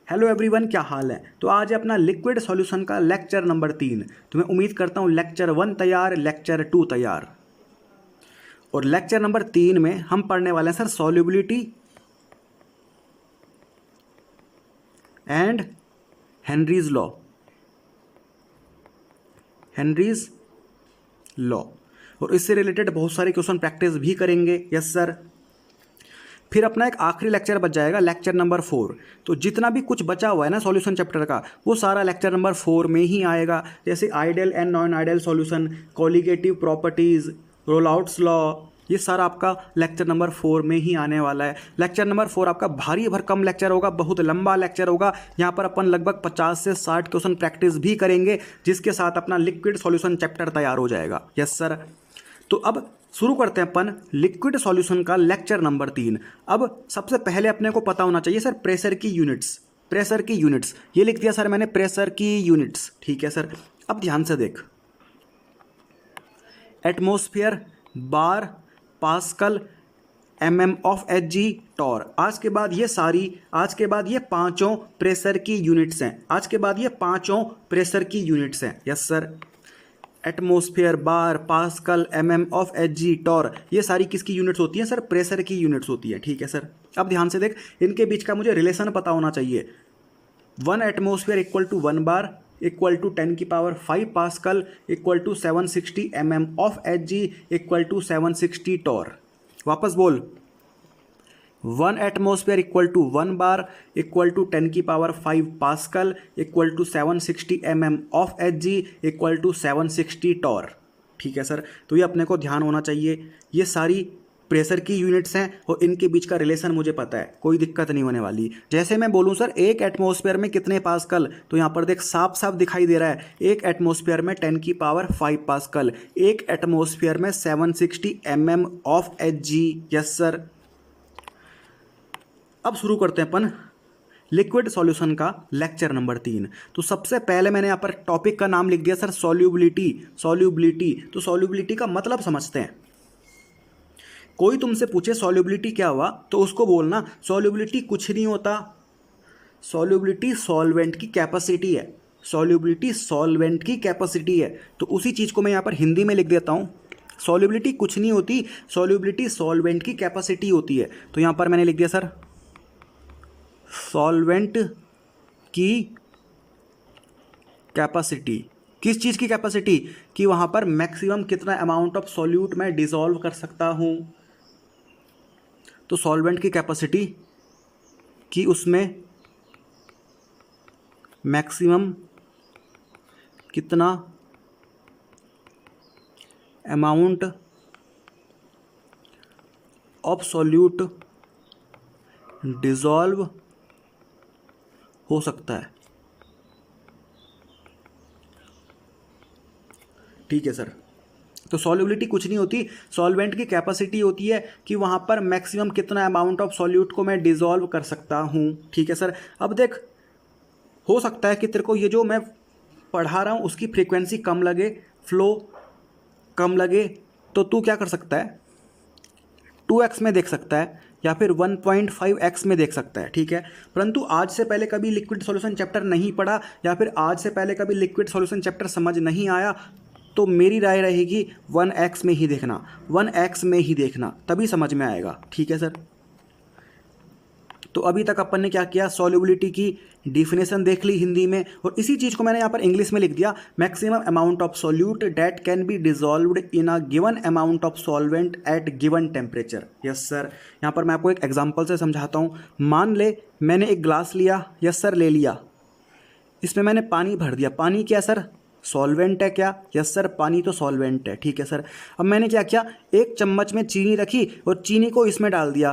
Hello everyone, क्या हाल है। तो आज है अपना लिक्विड सॉल्यूशन का लेक्चर नंबर 3। तो मैं उम्मीद करता हूँ लेक्चर 1 तैयार, लेक्चर 2 तैयार। और लेक्चर नंबर 3 में हम पढ़ने वाले हैं sir solubility and Henry's law. Henry's law और इससे रिलेटेड बहुत सारे क्वेश्चन प्रैक्टिस भी करेंगे। Yes sir. फिर अपना एक आखिरी लेक्चर बच जाएगा, लेक्चर नंबर 4। तो जितना भी कुछ बचा हुआ है ना सॉल्यूशन चैप्टर का, वो सारा लेक्चर नंबर 4 में ही आएगा। जैसे ideal and non ideal solution, colligative properties, Raoult's law, ये सारा आपका लेक्चर नंबर 4 में ही आने वाला है। लेक्चर नंबर 4 आपका भारी भरकम लेक्चर होगा, बहुत लंबा लेक्चर होगा। यहाँ पर अपन लगभग 50 से 60 क्वेश्चन प्रैक्टिस भी करेंगे, जिसके साथ अपना लिक्विड सॉल्यूशन चैप्टर तैयार हो जाएगा। Yes sir. तो अब शुरू करते हैं अपन लिक्विड सॉल्यूशन का लेक्चर नंबर 3। अब सबसे पहले अपने को पता होना चाहिए सर प्रेशर की यूनिट्स। प्रेशर की यूनिट्स ये लिख दिया सर मैंने, प्रेशर की यूनिट्स। ठीक है सर। अब ध्यान से देख, atmosphere, bar, pascal, mm of Hg, torr. आज के बाद ये पांचों प्रेशर की यूनिट्स हैं। आज के बाद ये पांचों प्रेशर की यूनिट्स हैं। Yes sir. Atmosphere, bar, pascal, mm of Hg, torr, ये सारी किसकी यूनिट्स होती हैं सर? प्रेशर की यूनिट्स होती है। ठीक है सर। अब ध्यान से देख, इनके बीच का मुझे रिलेशन पता होना चाहिए। 1 atmosphere equal to 1 bar equal to 10⁵ pascal equal to 760 mm of Hg equal to 760 torr. वापस बोल, 1 atmosphere equal to 1 bar equal to 10⁵ pascal equal to 760 mm of Hg equal to 760 torr. ठीक है sir. तो ये अपने को ध्यान होना चाहिए, ये सारी प्रेशर की यूनिट्स हैं और इनके बीच का रिलेशन मुझे पता है, कोई दिक्कत नहीं होने वाली। जैसे मैं बोलूं सर एक एटमॉस्फेयर में कितने पास्कल, तो यहाँ पर देख साफ साफ दिखाई दे रहा है, एक एटमॉस्फेयर में 10⁵ पास्कल, एक एटमॉस्फेयर में 760 mm of Hg। Yes sir. अब शुरू करते हैं अपन लिक्विड सॉल्यूशन का लेक्चर नंबर 3। तो सबसे पहले मैंने यहाँ पर टॉपिक का नाम लिख दिया सर सॉल्युबिलिटी। सॉल्युबिलिटी, तो सॉल्युबिलिटी का मतलब समझते हैं। कोई तुमसे पूछे सॉल्युबिलिटी क्या हुआ, तो उसको बोलना सॉल्युबिलिटी कुछ नहीं होता, सॉल्युबिलिटी सॉल्वेंट की कैपेसिटी है। सॉल्युबिलिटी सॉल्वेंट की कैपेसिटी है। तो उसी चीज़ को मैं यहाँ पर हिंदी में लिख देता हूँ, सॉल्युबिलिटी कुछ नहीं होती, सॉल्युबिलिटी सॉल्वेंट की कैपेसिटी होती है। तो यहाँ पर मैंने लिख दिया सर सॉल्वेंट की कैपेसिटी। किस चीज़ की कैपेसिटी? कि वहाँ पर मैक्सिमम कितना अमाउंट ऑफ सॉल्यूट मैं डिसॉल्व कर सकता हूँ। तो सॉल्वेंट की कैपेसिटी कि उसमें मैक्सिमम कितना अमाउंट ऑफ सॉल्यूट डिसॉल्व हो सकता है। ठीक है सर। तो सॉल्युबिलिटी कुछ नहीं होती, सॉल्वेंट की कैपेसिटी होती है कि वहाँ पर मैक्सिमम कितना अमाउंट ऑफ सॉल्यूट को मैं डिसॉल्व कर सकता हूँ। ठीक है सर। अब देख, हो सकता है कि तेरे को ये जो मैं पढ़ा रहा हूँ उसकी फ्रीक्वेंसी कम लगे, फ्लो कम लगे, तो तू क्या कर सकता है, 2x में देख सकता है या फिर 1.5x में देख सकता है। ठीक है। परंतु आज से पहले कभी लिक्विड सॉल्यूशन चैप्टर नहीं पढ़ा या फिर आज से पहले कभी लिक्विड सॉल्यूशन चैप्टर समझ नहीं आया, तो मेरी राय रहेगी 1x में ही देखना, 1x में ही देखना, तभी समझ में आएगा। ठीक है सर। तो अभी तक अपन ने क्या किया, सॉल्युबिलिटी की डिफिनेशन देख ली हिंदी में, और इसी चीज़ को मैंने यहाँ पर इंग्लिश में लिख दिया, maximum amount of solute that can be dissolved in a given amount of solvent at given temperature. Yes sir. यहाँ पर मैं आपको एक एग्जांपल से समझाता हूँ। मान ले मैंने एक ग्लास लिया, यस सर ले लिया, इसमें मैंने पानी भर दिया। पानी क्या सर? सॉल्वेंट है क्या? यस सर, पानी तो सॉल्वेंट है। ठीक है सर। अब मैंने क्या किया, एक चम्मच में चीनी रखी और चीनी को इसमें डाल दिया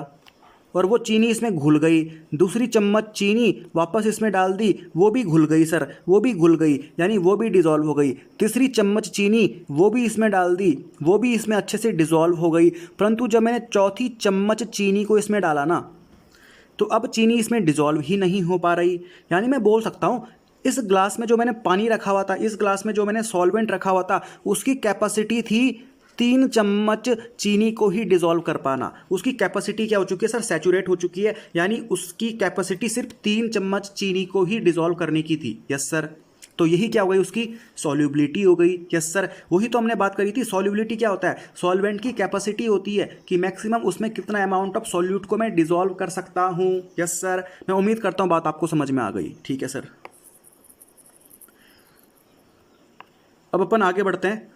और वो चीनी इसमें घुल गई। दूसरी चम्मच चीनी वापस इसमें डाल दी, वो भी घुल गई सर, वो भी घुल गई, यानी वो भी डिज़ोल्व हो गई। तीसरी चम्मच चीनी वो भी इसमें डाल दी, वो भी इसमें अच्छे से डिज़ोल्व हो गई। परंतु जब मैंने चौथी चम्मच चीनी को इसमें डाला ना, तो अब चीनी इसमें डिज़ोल्व ही नहीं हो पा रही। यानी मैं बोल सकता हूँ इस ग्लास में जो मैंने पानी रखा हुआ था, इस ग्लास में जो मैंने सॉल्वेंट रखा हुआ था, उसकी कैपेसिटी थी 3 चम्मच चीनी को ही डिजोल्व कर पाना। उसकी कैपेसिटी क्या हो चुकी है सर, सैचुरेट हो चुकी है, यानी उसकी कैपेसिटी सिर्फ 3 चम्मच चीनी को ही डिजोल्व करने की थी। यस सर, तो यही क्या हो गई, उसकी सॉल्युबिलिटी हो गई। यस सर, वही तो हमने बात करी थी। सॉल्युबिलिटी क्या होता है, सॉल्वेंट की कैपेसिटी होती है कि मैक्सिमम उसमें कितना अमाउंट ऑफ सॉल्यूट को मैं डिजोल्व कर सकता हूँ। यस सर, मैं उम्मीद करता हूँ बात आपको समझ में आ गई। ठीक है सर, अब अपन आगे बढ़ते हैं।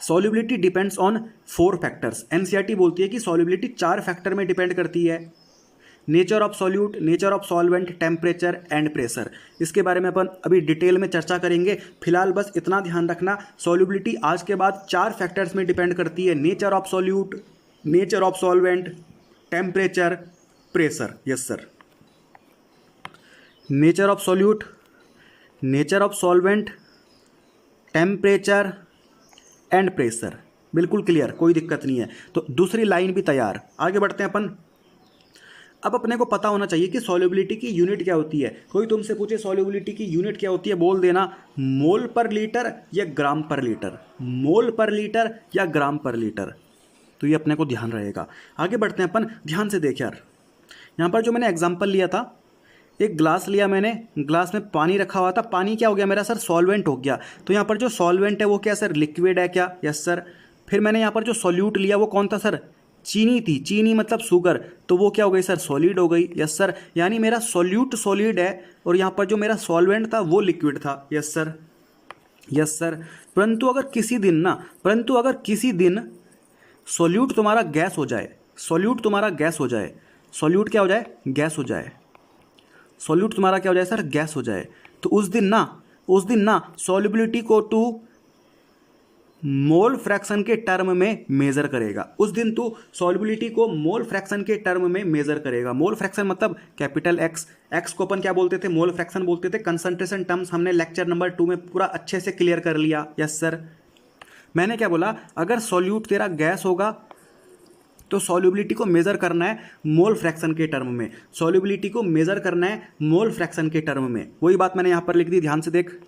Solubility depends on 4 factors. NCERT बोलती है कि सॉल्युबिलिटी 4 फैक्टर में डिपेंड करती है। Nature of solute, nature of solvent, temperature and pressure. इसके बारे में अपन अभी डिटेल में चर्चा करेंगे। फिलहाल बस इतना ध्यान रखना, सॉल्युबिलिटी आज के बाद 4 फैक्टर्स में डिपेंड करती है। Nature of solute, nature of solvent, temperature, pressure. Yes sir, nature of solute, nature of solvent, temperature and pressure. बिल्कुल क्लियर, कोई दिक्कत नहीं है। तो दूसरी लाइन भी तैयार, आगे बढ़ते हैं अपन। अब अपने को पता होना चाहिए कि सॉल्युबिलिटी की यूनिट क्या होती है। कोई तुमसे पूछे सॉल्युबिलिटी की यूनिट क्या होती है, बोल देना मोल पर लीटर या ग्राम पर लीटर, मोल पर लीटर या ग्राम पर लीटर। तो ये अपने को ध्यान रहेगा। आगे बढ़ते हैं अपन, ध्यान से देख यार, यहाँ पर जो मैंने एग्जाम्पल लिया था, एक ग्लास लिया मैंने, ग्लास में पानी रखा हुआ था, पानी क्या हो गया मेरा सर, सॉल्वेंट हो गया। तो यहाँ पर जो सॉल्वेंट है वो क्या सर, लिक्विड है क्या। यस सर, फिर मैंने यहाँ पर जो सॉल्यूट लिया वो कौन था सर, चीनी थी, चीनी मतलब शुगर, तो वो क्या हो गई सर, सॉलिड हो गई। यस सर, यानी मेरा सॉल्यूट सॉलिड है और यहाँ पर जो मेरा सॉल्वेंट था वो लिक्विड था। Yes sir, yes sir. परंतु अगर किसी दिन सॉल्यूट तुम्हारा गैस हो जाए, सॉल्यूट तुम्हारा गैस हो जाए, सॉल्यूट क्या हो जाए, गैस हो जाए, सॉल्यूट तुम्हारा क्या हो जाए सर, गैस हो जाए, तो उस दिन ना सॉल्युबिलिटी को टू मोल फ्रैक्शन के टर्म में मेजर करेगा। उस दिन तू सॉल्युबिलिटी को मोल फ्रैक्शन के टर्म में मेजर करेगा। मोल फ्रैक्शन मतलब कैपिटल एक्स, एक्स को अपन क्या बोलते थे, मोल फ्रैक्शन बोलते थे। कंसंट्रेशन टर्म्स हमने लेक्चर नंबर 2 में पूरा अच्छे से क्लियर कर लिया। यस सर, मैंने क्या बोला, अगर सॉल्यूट तेरा गैस होगा तो सॉल्युबिलिटी को मेजर करना है मोल फ्रैक्शन के टर्म में, सॉल्युबिलिटी को मेजर करना है मोल फ्रैक्शन के टर्म में। वही बात मैंने यहाँ पर लिख दी, ध्यान से देख।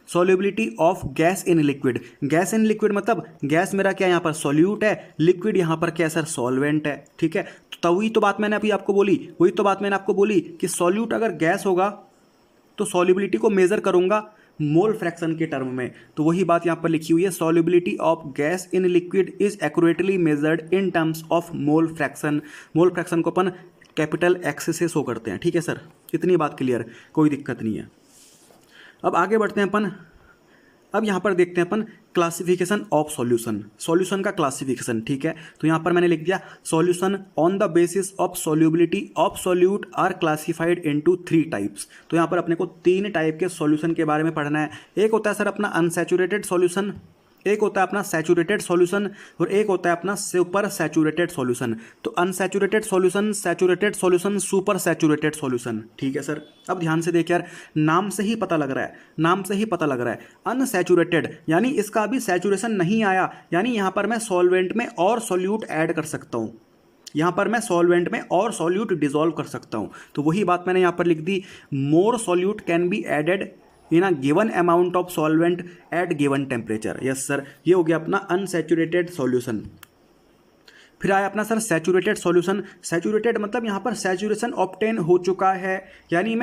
Solubility of gas in liquid, gas in liquid मतलब गैस मेरा क्या यहाँ पर सॉल्यूट है, लिक्विड यहाँ पर क्या सर, सॉल्वेंट है। ठीक है, तो वही तो बात मैंने अभी आपको बोली, वही तो बात मैंने आपको बोली कि सॉल्यूट अगर गैस होगा तो सॉल्युबिलिटी को मेजर करूंगा मोल फ्रैक्शन के टर्म में। तो वही बात यहाँ पर लिखी हुई है, solubility of gas in liquid is accurately measured in terms of mole fraction. Mole fraction को अपन कैपिटल एक्स से शो करते हैं। ठीक है सर, इतनी बात क्लियर, कोई दिक्कत नहीं है। अब आगे बढ़ते हैं अपन, अब यहाँ पर देखते हैं अपन क्लासिफिकेशन ऑफ सॉल्यूशन, सॉल्यूशन का क्लासिफिकेशन। ठीक है, तो यहाँ पर मैंने लिख दिया solution on the basis of solubility of solute are classified into 3 types. तो यहाँ पर अपने को 3 टाइप के सॉल्यूशन के बारे में पढ़ना है। एक होता है सर अपना अनसैचुरेटेड सॉल्यूशन, एक होता है अपना सैचुरेटेड सॉल्यूशन और एक होता है अपना सुपर सैचुरेटेड सॉल्यूशन। तो unsaturated solution, saturated solution, super saturated solution. ठीक है सर, अब ध्यान से देख यार, नाम से ही पता लग रहा है, नाम से ही पता लग रहा है अनसैचुरेटेड, यानी इसका अभी सैचुरेशन नहीं आया, यानी यहाँ पर मैं सॉल्वेंट में और सॉल्यूट ऐड कर सकता हूँ, यहाँ पर मैं सॉल्वेंट में और सॉल्यूट डिसॉल्व कर सकता हूँ। तो वही बात मैंने यहाँ पर लिख दी, more solute can be added in a given amount of solvent at given temperature. Yes sir, ये हो गया अपना अनसैचुरेटेड सॉल्यूशन। फिर आया अपना सर सैचुरेटेड सॉल्यूशन। सैचुरेटेड मतलब यहाँ पर सैचुरेशन ऑब्टेन हो चुका है, यानी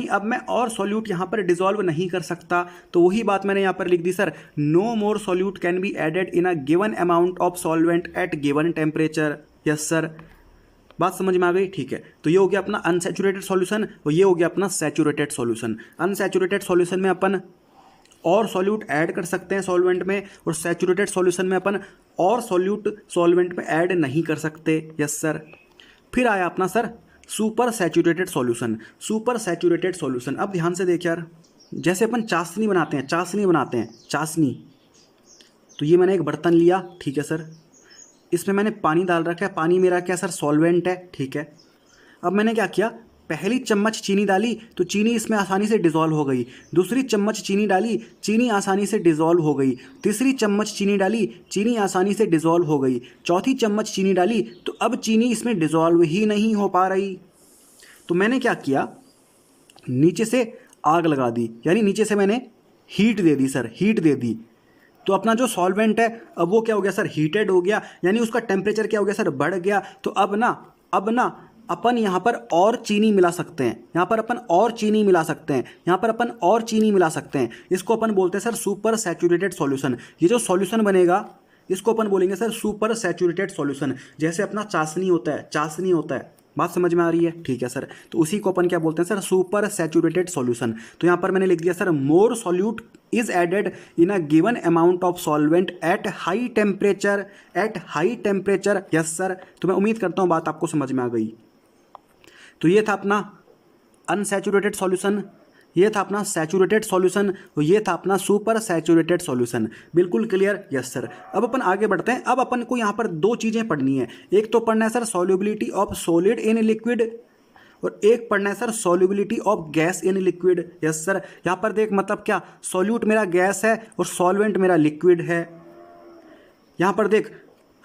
अब मैं और सॉल्यूट यहाँ पर डिसॉल्व नहीं कर सकता। तो वही बात मैंने यहाँ पर लिख दी sir, no more solute can be added in a given amount of solvent at given temperature. Yes sir, बात समझ में आ गई। ठीक है, तो ये हो गया अपना अनसैचुरेटेड सॉल्यूशन और ये हो गया अपना सैचुरेटेड सॉल्यूशन। अनसैचुरेटेड सॉल्यूशन में अपन और सॉल्यूट ऐड कर सकते हैं सॉल्वेंट में, और सैचुरेटेड सॉल्यूशन में अपन और सॉल्यूट सॉल्वेंट में ऐड नहीं कर सकते। यस सर, फिर आया अपना sir super saturated solution. Super saturated solution, अब ध्यान से देख यार, जैसे अपन चाशनी बनाते हैं, चाशनी। तो ये मैंने एक बर्तन लिया, ठीक है सर, इसमें मैंने पानी डाल रखा है, पानी मेरा क्या सर, सॉल्वेंट है। ठीक है, अब मैंने क्या किया, पहली चम्मच चीनी डाली तो चीनी इसमें आसानी से डिसॉल्व हो गई, दूसरी चम्मच चीनी डाली, चीनी आसानी से डिसॉल्व हो गई, तीसरी चम्मच चीनी डाली, चीनी आसानी से डिसॉल्व हो गई, चौथी चम्मच चीनी डाली तो अब चीनी इसमें डिसॉल्व ही नहीं हो पा रही। तो मैंने क्या किया, नीचे से आग लगा दी, यानी नीचे से मैंने हीट दे दी सर, हीट दे दी। तो अपना जो सॉल्वेंट है अब वो क्या हो गया सर, हीटेड हो गया, यानी उसका टेम्परेचर क्या हो गया सर, बढ़ गया। तो अब ना अपन यहाँ पर और चीनी मिला सकते हैं, यहाँ पर अपन और चीनी मिला सकते हैं, यहाँ पर अपन और चीनी मिला सकते हैं। इसको अपन बोलते हैं सर सुपर सैचुरेटेड सॉल्यूशन। ये जो सॉल्यूशन बनेगा इसको अपन बोलेंगे सर सुपर सैचुरेटेड सॉल्यूशन। जैसे अपना चाशनी होता है, बात समझ में आ रही है? ठीक है सर, तो उसी को अपन क्या बोलते हैं सर, सुपर सैचुरेटेड सॉल्यूशन। तो यहाँ पर मैंने लिख दिया sir, more solute is added in a given amount of solvent at high temperature. Yes sir, तो मैं उम्मीद करता हूँ बात आपको समझ में आ गई। तो ये था अपना अनसैचुरेटेड सॉल्यूशन, ये था अपना सैचुरेटेड सॉल्यूशन, और ये था अपना सुपर सैचुरेटेड सॉल्यूशन। बिल्कुल क्लियर? Yes sir. अब अपन आगे बढ़ते हैं। अब अपन को यहाँ पर दो चीज़ें पढ़नी है। एक तो पढ़ना है sir solubility of solid in liquid, और एक पढ़ना है sir solubility of gas in liquid. Yes sir. यहाँ पर देख मतलब क्या, सॉल्यूट मेरा गैस है और सॉल्वेंट मेरा लिक्विड है। यहाँ पर देख,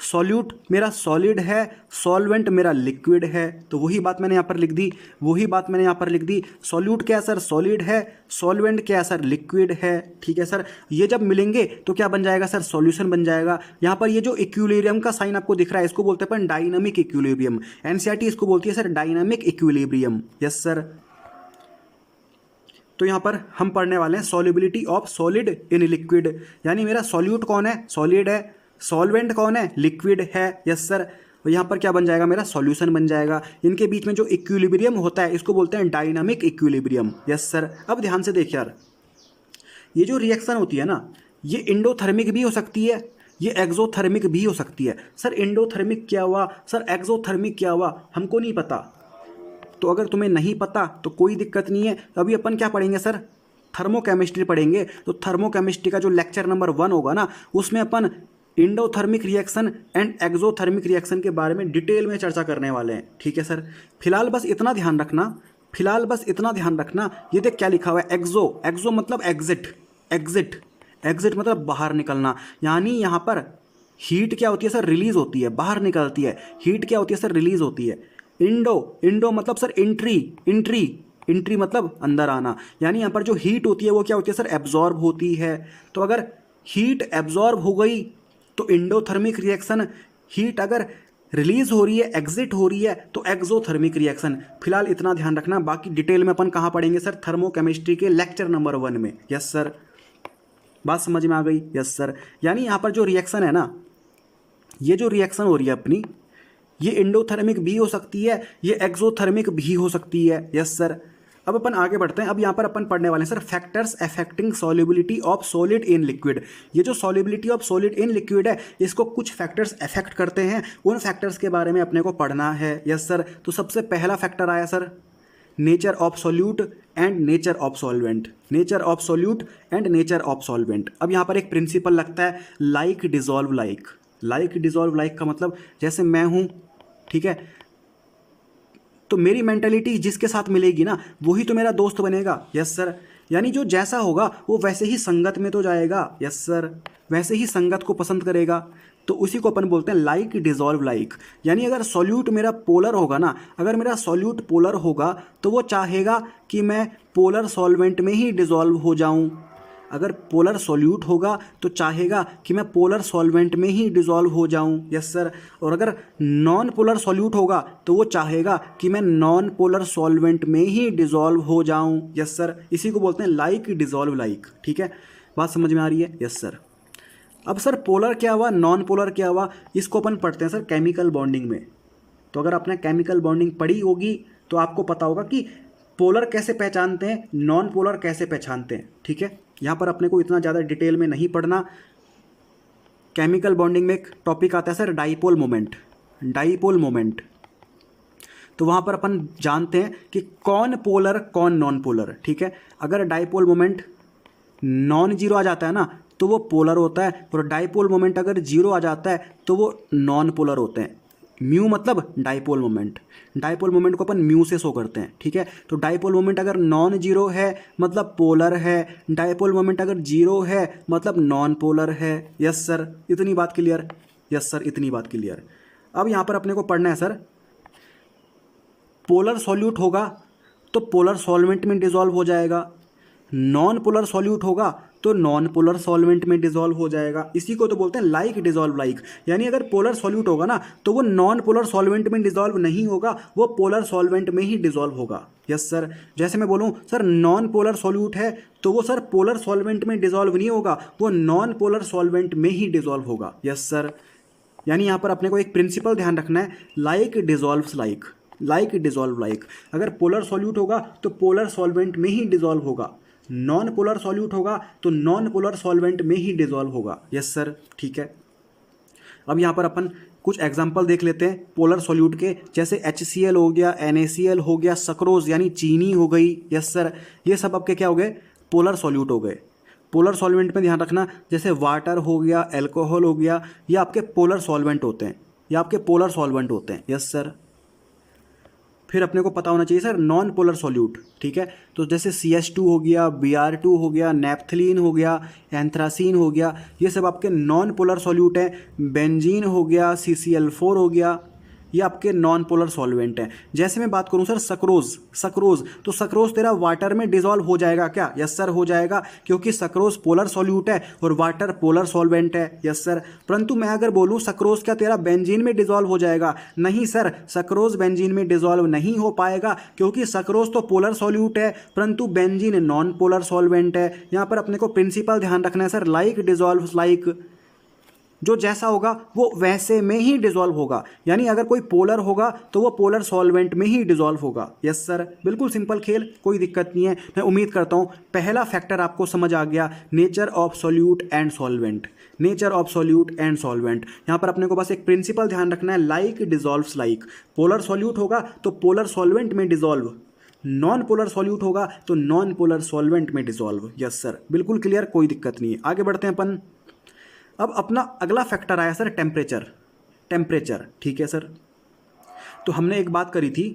सॉल्यूट मेरा सॉलिड है, सॉल्वेंट मेरा लिक्विड है। तो वही बात मैंने यहाँ पर लिख दी, सॉल्यूट क्या है सर, सॉलिड है, सॉल्वेंट क्या है सर, लिक्विड है। ठीक है सर, ये जब मिलेंगे तो क्या बन जाएगा सर, सॉल्यूशन बन जाएगा। यहाँ पर ये जो इक्विलिब्रियम का साइन आपको दिख रहा है इसको बोलते हैं अपन डायनामिक इक्विलिब्रियम। एनसीईआरटी इसको बोलती है sir dynamic equilibrium. Yes sir. तो यहाँ पर हम पढ़ने वाले हैं solubility of solid in liquid, यानी मेरा सॉल्यूट कौन है, सॉलिड है, सॉल्वेंट कौन है, लिक्विड है। Yes sir. तो यहाँ पर क्या बन जाएगा, मेरा सॉल्यूशन बन जाएगा। इनके बीच में जो इक्विलिब्रियम होता है इसको बोलते हैं डायनामिक इक्विलिब्रियम। Yes sir. अब ध्यान से देख यार, ये जो रिएक्शन होती है ना, ये इंडोथर्मिक भी हो सकती है, ये एक्सोथर्मिक भी हो सकती है। सर इंडोथर्मिक क्या हुआ, सर एक्सोथर्मिक क्या हुआ, हमको नहीं पता। तो अगर तुम्हें नहीं पता तो कोई दिक्कत नहीं है। अभी अपन क्या पढ़ेंगे सर, थर्मोकेमिस्ट्री पढ़ेंगे। तो थर्मोकेमिस्ट्री का जो लेक्चर नंबर 1 होगा ना, उसमें अपन endothermic reaction and exothermic reaction के बारे में डिटेल में चर्चा करने वाले हैं। ठीक है सर। फिलहाल बस इतना ध्यान रखना, ये देख क्या लिखा हुआ है, एक्सो मतलब एग्जिट मतलब बाहर निकलना। यानी यहाँ पर हीट क्या होती है सर, रिलीज होती है, बाहर निकलती है। हीट क्या होती है सर, रिलीज होती है। इंडो मतलब सर एंट्री मतलब अंदर आना। यानी यहाँ पर जो हीट होती है वो क्या होती है सर, एब्जॉर्ब होती है। तो अगर हीट एब्जॉर्ब हो गई तो इंडोथर्मिक रिएक्शन, हीट अगर रिलीज हो रही है, एग्जिट हो रही है, तो एक्सोथर्मिक रिएक्शन। फिलहाल इतना ध्यान रखना, बाकी डिटेल में अपन कहाँ पढ़ेंगे सर, थर्मोकेमिस्ट्री के लेक्चर नंबर 1 में। यस सर, बात समझ में आ गई? Yes sir. यानी यहाँ पर जो रिएक्शन है ना, ये जो रिएक्शन हो रही है अपनी, ये इंडोथर्मिक भी हो सकती है, ये एक्सोथर्मिक भी हो सकती है। Yes sir. अब अपन आगे बढ़ते हैं। अब यहाँ पर अपन पढ़ने वाले हैं sir factors affecting solubility of solid in liquid. ये जो solubility of solid in liquid है, इसको कुछ फैक्टर्स अफेक्ट करते हैं, उन फैक्टर्स के बारे में अपने को पढ़ना है। Yes sir. तो सबसे पहला फैक्टर आया sir nature of solute and nature of solvent. Nature of solute and nature of solvent. अब यहाँ पर एक प्रिंसिपल लगता है, like dissolve like. Like dissolve like का मतलब जैसे मैं हूँ, ठीक है, तो मेरी मेंटालिटी जिसके साथ मिलेगी ना, वही तो मेरा दोस्त बनेगा। Yes sir. यानी जो जैसा होगा वो वैसे ही संगत में तो जाएगा। Yes sir. वैसे ही संगत को पसंद करेगा। तो उसी को अपन बोलते हैं लाइक डिजॉल्व लाइक। यानी अगर सॉल्यूट मेरा पोलर होगा ना, अगर मेरा सॉल्यूट पोलर होगा तो वो चाहेगा कि मैं पोलर सॉल्वेंट में ही डिजॉल्व हो जाऊं। अगर पोलर सॉल्यूट होगा तो चाहेगा कि मैं पोलर सॉल्वेंट में ही डिजॉल्व हो जाऊं। Yes sir. और अगर नॉन पोलर सॉल्यूट होगा तो वो चाहेगा कि मैं नॉन पोलर सॉल्वेंट में ही डिजॉल्व हो जाऊं। Yes sir. इसी को बोलते हैं लाइक डिजॉल्व लाइक। ठीक है, बात समझ में आ रही है? Yes sir. अब सर पोलर क्या हुआ, नॉन पोलर क्या हुआ, इसको अपन पढ़ते हैं सर केमिकल बॉन्डिंग में। तो अगर आपने केमिकल बॉन्डिंग पढ़ी होगी तो आपको पता होगा कि पोलर कैसे पहचानते हैं, नॉन पोलर कैसे पहचानते हैं। ठीक है, यहाँ पर अपने को इतना ज़्यादा डिटेल में नहीं पढ़ना। केमिकल बॉन्डिंग में एक टॉपिक आता है sir dipole moment. Dipole moment, तो वहाँ पर अपन जानते हैं कि कौन पोलर कौन नॉन पोलर। ठीक है, अगर डाइपोल मोमेंट नॉन जीरो आ जाता है ना तो वो पोलर होता है, और डाइपोल मोमेंट अगर जीरो आ जाता है तो वो नॉन पोलर होते हैं। म्यू मतलब डाइपोल मोमेंट। डाइपोल मोमेंट को अपन म्यू से शो करते हैं। ठीक है, तो डाइपोल मोमेंट अगर नॉन जीरो है मतलब पोलर है, डाइपोल मोमेंट अगर जीरो है मतलब नॉन पोलर है। यस सर, इतनी बात क्लियर? यस सर, इतनी बात क्लियर। अब यहाँ पर अपने को पढ़ना है सर, पोलर सॉल्यूट होगा तो पोलर सॉल्वेंट में डिजॉल्व हो जाएगा, नॉन पोलर सॉल्यूट होगा तो नॉन पोलर सॉल्वेंट में डिसॉल्व हो जाएगा। इसी को तो बोलते हैं लाइक डिसॉल्व लाइक, यानी अगर पोलर सॉल्यूट होगा ना तो वो नॉन पोलर सॉल्वेंट में डिसॉल्व नहीं होगा, वो पोलर सॉल्वेंट में ही डिसॉल्व होगा। यस सर, जैसे मैं बोलूँ सर नॉन पोलर सॉल्यूट है तो वो सर पोलर सॉल्वेंट में डिसॉल्व नहीं होगा, वो नॉन पोलर सॉल्वेंट में ही डिसॉल्व होगा। यस सर, यानी यहाँ पर अपने को एक प्रिंसिपल ध्यान रखना है, like dissolves like, like dissolve like. अगर पोलर सॉल्यूट होगा तो पोलर सॉल्वेंट में ही डिसॉल्व होगा, नॉन पोलर सॉल्यूट होगा तो नॉन पोलर सॉल्वेंट में ही डिसॉल्व होगा। यस सर, ठीक है। अब यहाँ पर अपन कुछ एग्जाम्पल देख लेते हैं पोलर सॉल्यूट के, जैसे HCl हो गया, NaCl हो गया, सक्रोज यानी चीनी हो गई। यस सर, ये सब आपके क्या हो गए, पोलर सॉल्यूट हो गए। पोलर सॉल्वेंट में ध्यान रखना, जैसे वाटर हो गया, एल्कोहल हो गया, ये आपके पोलर सॉल्वेंट होते हैं, ये आपके पोलर सॉल्वेंट होते हैं। यस सर, फिर अपने को पता होना चाहिए सर नॉन पोलर सॉल्यूट, ठीक है। तो जैसे CH2 हो गया, Br2 हो गया, नेप्थलीन हो गया, एंथ्रासीन हो गया, ये सब आपके नॉन पोलर सॉल्यूट हैं। बेंजीन हो गया, CCl4 हो गया, ये आपके नॉन पोलर सॉल्वेंट हैं। जैसे मैं बात करूं सर सक्रोज, सक्रोज तो सक्रोज तेरा वाटर में डिसॉल्व हो जाएगा क्या? यस सर, हो जाएगा, क्योंकि सक्रोज पोलर सॉल्यूट है और वाटर पोलर सॉल्वेंट है। यस सर, परंतु मैं अगर बोलूं सक्रोज क्या तेरा बेंजीन में डिसॉल्व हो जाएगा? नहीं सर, सक्रोज बेंजीन में डिसॉल्व नहीं हो पाएगा, क्योंकि सक्रोज तो पोलर सॉल्यूट है परंतु बेंजीन नॉन पोलर सॉल्वेंट है। यहाँ पर अपने को प्रिंसिपल ध्यान रखना है सर, लाइक डिसॉल्व लाइक, जो जैसा होगा वो वैसे में ही डिसॉल्व होगा, यानी अगर कोई पोलर होगा तो वो पोलर सॉल्वेंट में ही डिसॉल्व होगा। यस सर, बिल्कुल सिंपल खेल, कोई दिक्कत नहीं है। मैं उम्मीद करता हूँ पहला फैक्टर आपको समझ आ गया, nature of solute and solvent, nature of solute and solvent. यहाँ पर अपने को बस एक प्रिंसिपल ध्यान रखना है, like dissolves like. Polar solute होगा तो पोलर सॉल्वेंट में डिसॉल्व, नॉन पोलर सॉल्यूट होगा तो नॉन पोलर सॉल्वेंट में डिसॉल्व। यस सर, बिल्कुल क्लियर, कोई दिक्कत नहीं है। आगे बढ़ते हैं अपन। अब अपना अगला फैक्टर आया सर टेम्परेचर, टेम्परेचर, ठीक है सर। तो हमने एक बात करी थी,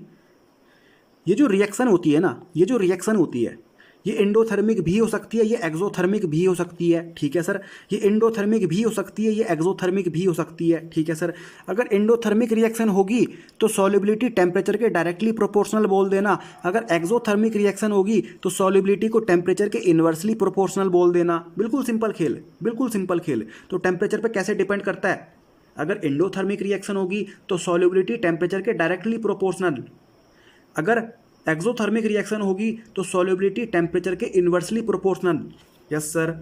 ये जो रिएक्शन होती है ना, ये जो रिएक्शन होती है ये एंडोथर्मिक भी हो सकती है, ये एक्सोथर्मिक भी हो सकती है, ठीक है सर। ये एंडोथर्मिक भी हो सकती है, ये एक्सोथर्मिक भी हो सकती है, ठीक है सर। अगर एंडोथर्मिक रिएक्शन होगी तो सॉल्युबिलिटी टेम्परेचर के डायरेक्टली प्रोपोर्शनल बोल देना, अगर एक्सोथर्मिक रिएक्शन होगी तो सॉल्युबिलिटी को टेम्परेचर के इन्वर्सली प्रोपोर्शनल बोल देना। बिल्कुल सिंपल खेल, बिल्कुल सिंपल खेल। तो टेम्परेचर पर कैसे डिपेंड करता है? अगर एंडोथर्मिक रिएक्शन होगी तो सॉल्युबिलिटी टेम्परेचर के डायरेक्टली प्रोपोर्शनल, अगर एक्सोथर्मिक रिएक्शन होगी तो सॉल्युबिलिटी टेम्परेचर के इन्वर्सली प्रोपोर्शनल। यस सर,